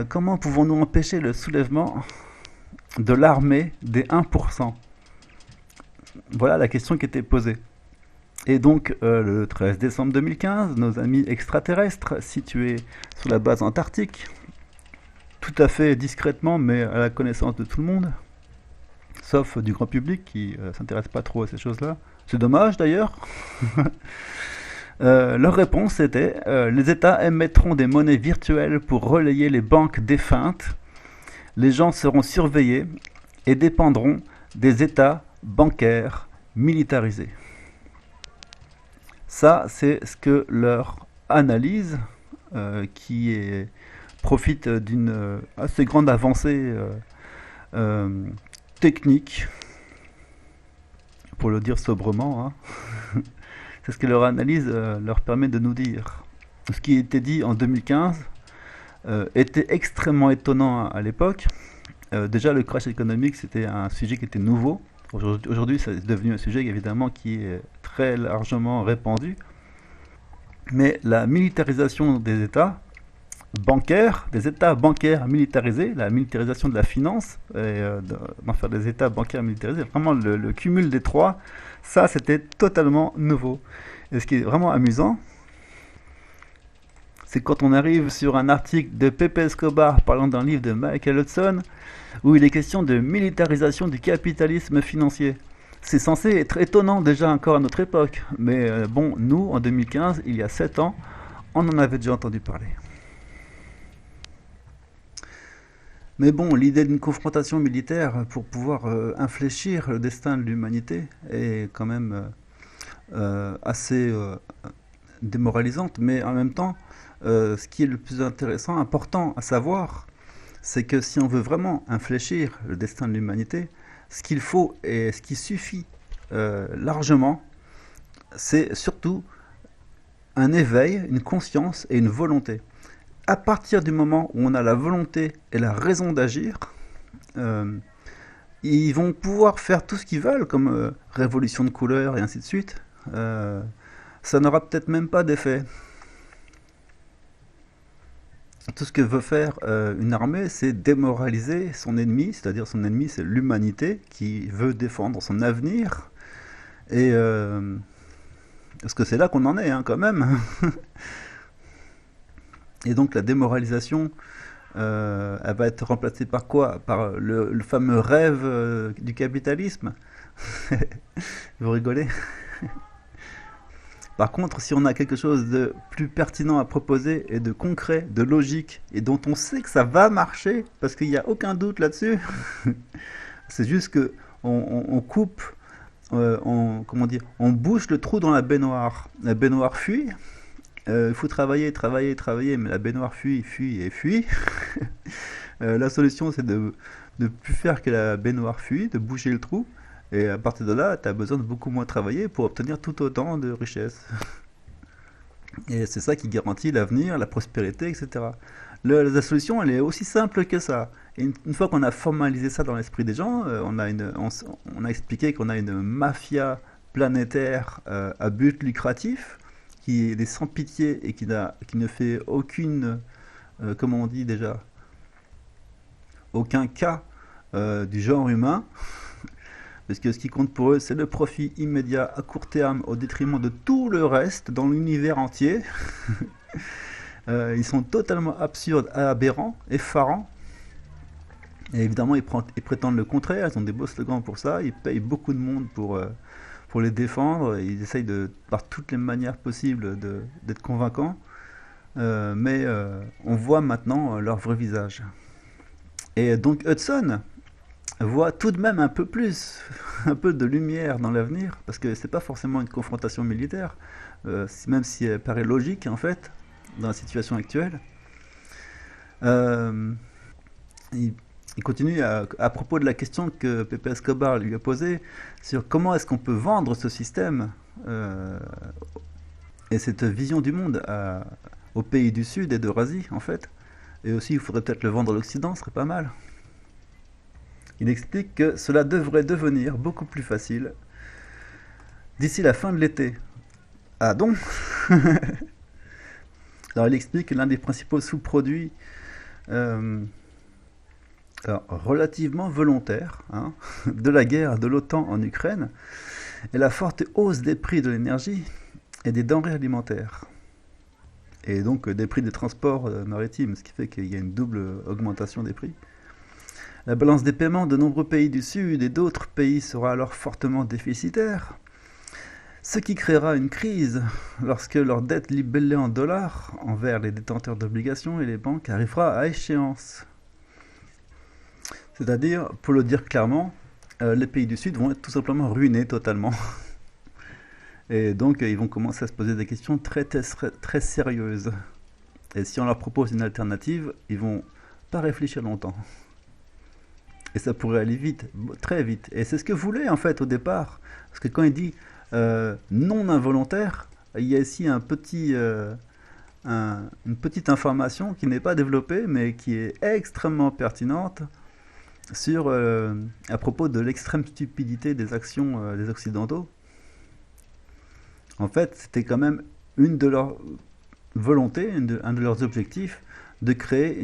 Comment pouvons-nous empêcher le soulèvement de l'armée des 1%? Voilà la question qui était posée. Et donc, le 13 décembre 2015, nos amis extraterrestres, situés sur la base antarctique, tout à fait discrètement, mais à la connaissance de tout le monde, sauf du grand public qui s'intéresse pas trop à ces choses-là. C'est dommage d'ailleurs. Leur réponse était les États émettront des monnaies virtuelles pour relayer les banques défuntes. Les gens seront surveillés et dépendront des États bancaires militarisés. Ça, c'est ce que leur analyse, profite d'une assez grande avancée technique, pour le dire sobrement, hein. C'est ce que leur analyse leur permet de nous dire. Ce qui était dit en 2015 était extrêmement étonnant à l'époque. Déjà, le crash économique, c'était un sujet qui était nouveau. Aujourd'hui, c'est devenu un sujet évidemment qui est très largement répandu. Mais la militarisation des États bancaires, des États bancaires militarisés, la militarisation de la finance, d'en faire des États bancaires militarisés, vraiment le cumul des trois, ça c'était totalement nouveau. Et ce qui est vraiment amusant, c'est quand on arrive sur un article de Pepe Escobar parlant d'un livre de Michael Hudson, où il est question de militarisation du capitalisme financier. C'est censé être étonnant déjà encore à notre époque, mais bon, nous, en 2015, il y a 7 ans, on en avait déjà entendu parler. Mais bon, l'idée d'une confrontation militaire pour pouvoir infléchir le destin de l'humanité est quand même assez démoralisante, mais en même temps, ce qui est le plus intéressant, important à savoir, c'est que si on veut vraiment infléchir le destin de l'humanité, ce qu'il faut et ce qui suffit largement, c'est surtout un éveil, une conscience et une volonté. À partir du moment où on a la volonté et la raison d'agir, euh, ils vont pouvoir faire tout ce qu'ils veulent, comme révolution de couleurs et ainsi de suite. Euh, Ça n'aura peut-être même pas d'effet. Tout ce que veut faire une armée, c'est démoraliser son ennemi, c'est-à-dire son ennemi, c'est l'humanité qui veut défendre son avenir. Et parce que c'est là qu'on en est, hein, quand même. Et donc la démoralisation, elle va être remplacée par quoi? Par le fameux rêve du capitalisme. Vous rigolez? Par contre, si on a quelque chose de plus pertinent à proposer et de concret, de logique, et dont on sait que ça va marcher, parce qu'il n'y a aucun doute là-dessus, c'est juste que on coupe, comment dire, on bouche le trou dans la baignoire. La baignoire fuit. Il faut travailler, travailler, travailler, mais la baignoire fuit, fuit et fuit. La solution, c'est de ne plus faire que la baignoire fuit, de boucher le trou. Et à partir de là, tu as besoin de beaucoup moins travailler pour obtenir tout autant de richesses. Et c'est ça qui garantit l'avenir, la prospérité, etc. La solution, elle est aussi simple que ça. Et une fois qu'on a formalisé ça dans l'esprit des gens, on a expliqué qu'on a une mafia planétaire à but lucratif, qui est sans pitié et qui ne fait aucune, comment on dit déjà, aucun cas du genre humain. Parce que ce qui compte pour eux, c'est le profit immédiat à court terme au détriment de tout le reste dans l'univers entier. Ils sont totalement absurdes, aberrants, effarants. Et évidemment, ils prétendent le contraire. Ils ont des beaux slogans pour ça. Ils payent beaucoup de monde pour les défendre. Ils essayent par toutes les manières possibles d'être convaincants. Mais on voit maintenant leur vrai visage. Et donc Hudson voit tout de même un peu plus, un peu de lumière dans l'avenir, parce que c'est pas forcément une confrontation militaire, même si elle paraît logique en fait, dans la situation actuelle. Euh, il, il continue à propos de la question que Pepe Escobar lui a posée sur comment est-ce qu'on peut vendre ce système et cette vision du monde aux pays du Sud et d'Eurasie en fait. Et aussi, il faudrait peut-être le vendre à l'Occident, ce serait pas mal. Il explique que cela devrait devenir beaucoup plus facile d'ici la fin de l'été. Ah donc. Alors il explique que l'un des principaux sous-produits euh, relativement volontaires de la guerre de l'OTAN en Ukraine est la forte hausse des prix de l'énergie et des denrées alimentaires. Et donc des prix des transports maritimes, ce qui fait qu'il y a une double augmentation des prix. La balance des paiements de nombreux pays du Sud et d'autres pays sera alors fortement déficitaire, ce qui créera une crise lorsque leur dette libellée en dollars envers les détenteurs d'obligations et les banques arrivera à échéance. C'est-à-dire, pour le dire clairement, les pays du Sud vont être tout simplement ruinés totalement. Et donc ils vont commencer à se poser des questions très sérieuses. Et si on leur propose une alternative, ils vont pas réfléchir longtemps. Et ça pourrait aller vite, très vite. Et c'est ce que voulait en fait au départ. Parce que quand il dit non involontaire, il y a ici une petite information qui n'est pas développée, mais qui est extrêmement pertinente à propos de l'extrême stupidité des actions des Occidentaux. En fait, c'était quand même une de leurs volontés, un de leurs objectifs, de créer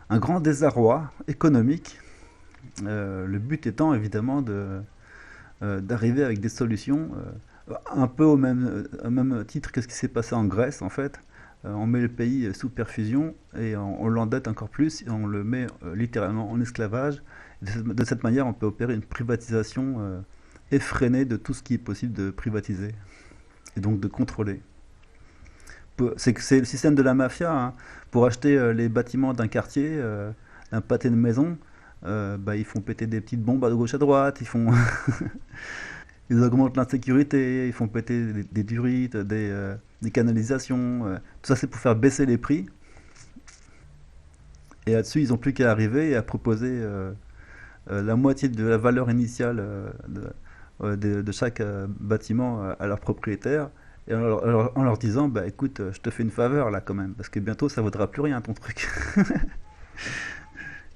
un grand désarroi économique. Le but étant évidemment d'arriver avec des solutions un peu au même titre que ce qui s'est passé en Grèce en fait. On met le pays sous perfusion et on l'endette encore plus et on le met littéralement en esclavage. De cette manière, on peut opérer une privatisation effrénée de tout ce qui est possible de privatiser et donc de contrôler. C'est le système de la mafia. Hein. Pour acheter les bâtiments d'un quartier, d'un pâté de maison, ils font péter des petites bombes à gauche à droite, ils augmentent l'insécurité, ils font péter des durites, des canalisations. Tout ça c'est pour faire baisser les prix. Et là-dessus ils n'ont plus qu'à arriver et à proposer la moitié de la valeur initiale de chaque bâtiment à leurs propriétaires. et en leur disant, bah écoute, je te fais une faveur là quand même, parce que bientôt ça vaudra plus rien ton truc.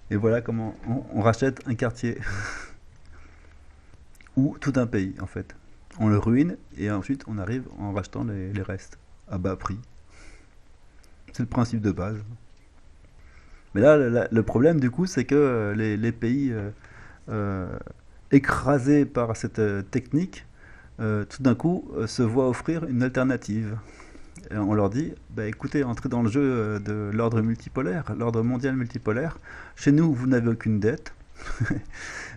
Et voilà comment on rachète un quartier ou tout un pays en fait. On le ruine et ensuite on arrive en rachetant les restes à bas prix. C'est le principe de base. Mais là, le problème du coup, c'est que les pays euh, écrasés par cette technique, tout d'un coup, se voient offrir une alternative. Et on leur dit, bah, écoutez, entrez dans le jeu de l'ordre multipolaire, l'ordre mondial multipolaire. Chez nous, vous n'avez aucune dette.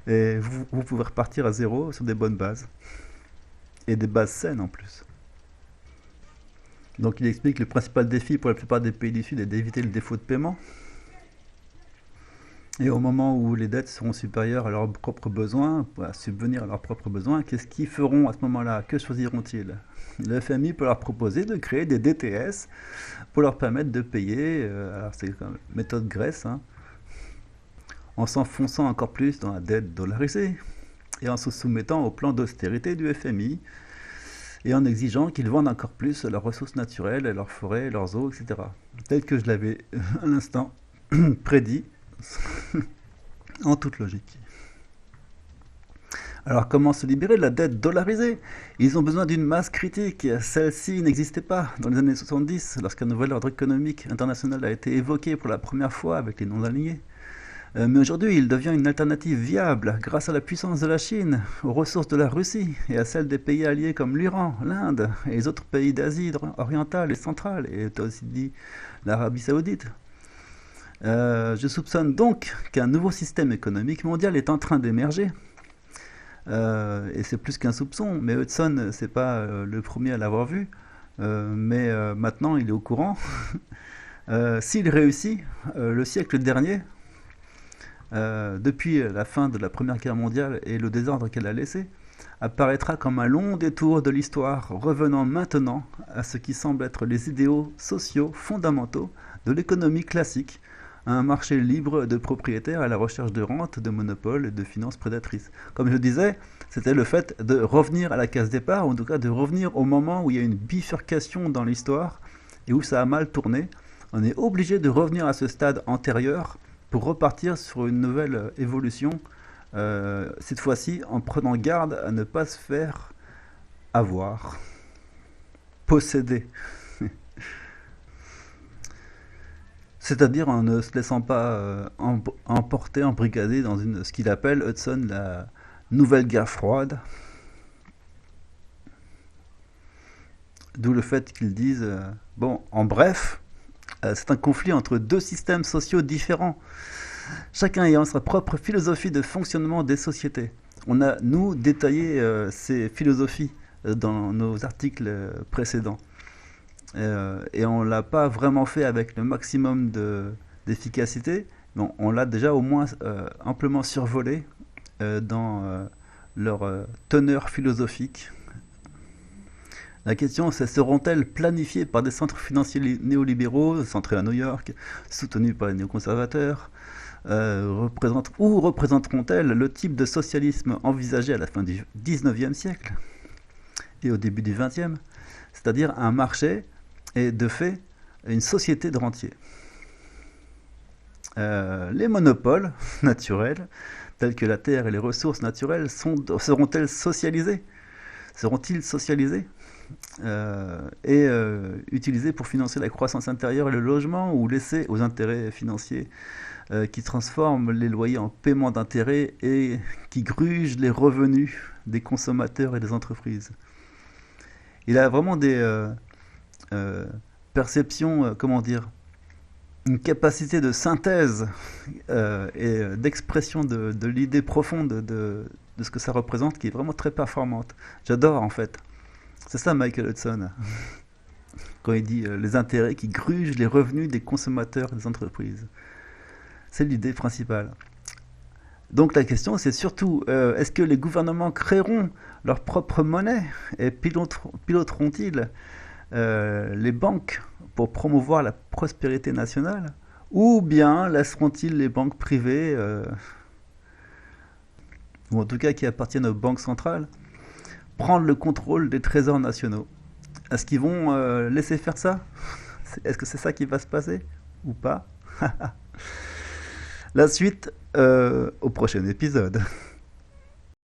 Et vous pouvez repartir à zéro sur des bonnes bases. Et des bases saines en plus. Donc il explique que le principal défi pour la plupart des pays du Sud est d'éviter le défaut de paiement. Et au moment où les dettes seront supérieures à leurs propres besoins, à subvenir à leurs propres besoins, qu'est-ce qu'ils feront à ce moment-là? Que choisiront-ils? Le FMI peut leur proposer de créer des DTS pour leur permettre de payer, alors c'est comme méthode Grèce, hein, en s'enfonçant encore plus dans la dette dollarisée et en se soumettant au plan d'austérité du FMI et en exigeant qu'ils vendent encore plus leurs ressources naturelles, leurs forêts, leurs eaux, etc. Tel que je l'avais à l'instant prédit, en toute logique. Alors comment se libérer de la dette dollarisée? Ils ont besoin d'une masse critique. Celle-ci n'existait pas dans les années 70, lorsqu'un nouvel ordre économique international a été évoqué pour la première fois avec les non-alignés. Mais aujourd'hui, il devient une alternative viable grâce à la puissance de la Chine, aux ressources de la Russie et à celles des pays alliés comme l'Iran, l'Inde et les autres pays d'Asie orientale et centrale, et aussi dit l'Arabie saoudite. Je soupçonne donc qu'un nouveau système économique mondial est en train d'émerger. Et c'est plus qu'un soupçon, mais Hudson, c'est pas le premier à l'avoir vu. Mais maintenant, il est au courant. S'il réussit, le siècle dernier, depuis la fin de la Première Guerre mondiale et le désordre qu'elle a laissé, apparaîtra comme un long détour de l'histoire, revenant maintenant à ce qui semble être les idéaux sociaux fondamentaux de l'économie classique, un marché libre de propriétaires à la recherche de rente, de monopoles et de finances prédatrices. Comme je disais, c'était le fait de revenir à la case départ, ou en tout cas de revenir au moment où il y a une bifurcation dans l'histoire et où ça a mal tourné. On est obligé de revenir à ce stade antérieur pour repartir sur une nouvelle évolution, cette fois-ci en prenant garde à ne pas se faire avoir, posséder. C'est-à-dire en ne se laissant pas emporter, embrigader dans ce qu'il appelle Hudson la nouvelle guerre froide. D'où le fait qu'ils disent, bon, en bref, c'est un conflit entre deux systèmes sociaux différents, chacun ayant sa propre philosophie de fonctionnement des sociétés. On a, nous, détaillé ces philosophies dans nos articles précédents. Et on ne l'a pas vraiment fait avec le maximum d'efficacité, mais on l'a déjà au moins amplement survolé dans leur teneur philosophique. La question, c'est seront-elles planifiées par des centres financiers néolibéraux, centrés à New York, soutenus par les néoconservateurs, ou représenteront-elles le type de socialisme envisagé à la fin du XIXe siècle et au début du XXe, c'est-à-dire un marché et de fait une société de rentiers. Les monopoles naturels, tels que la terre et les ressources naturelles, seront-elles socialisés? Seront-ils socialisés et utilisés pour financer la croissance intérieure et le logement, ou laissés aux intérêts financiers qui transforment les loyers en paiement d'intérêts et qui grugent les revenus des consommateurs et des entreprises? Il a vraiment des perception, comment dire, une capacité de synthèse et d'expression de l'idée profonde de ce que ça représente qui est vraiment très performante. J'adore en fait. C'est ça Michael Hudson, quand il dit les intérêts qui grugent les revenus des consommateurs et des entreprises. C'est l'idée principale. Donc la question c'est surtout, est-ce que les gouvernements créeront leur propre monnaie et piloteront-ils les banques pour promouvoir la prospérité nationale, ou bien laisseront-ils les banques privées, ou en tout cas qui appartiennent aux banques centrales, prendre le contrôle des trésors nationaux Est-ce qu'ils vont laisser faire ça? Est-ce que c'est ça qui va se passer ou pas? La suite au prochain épisode.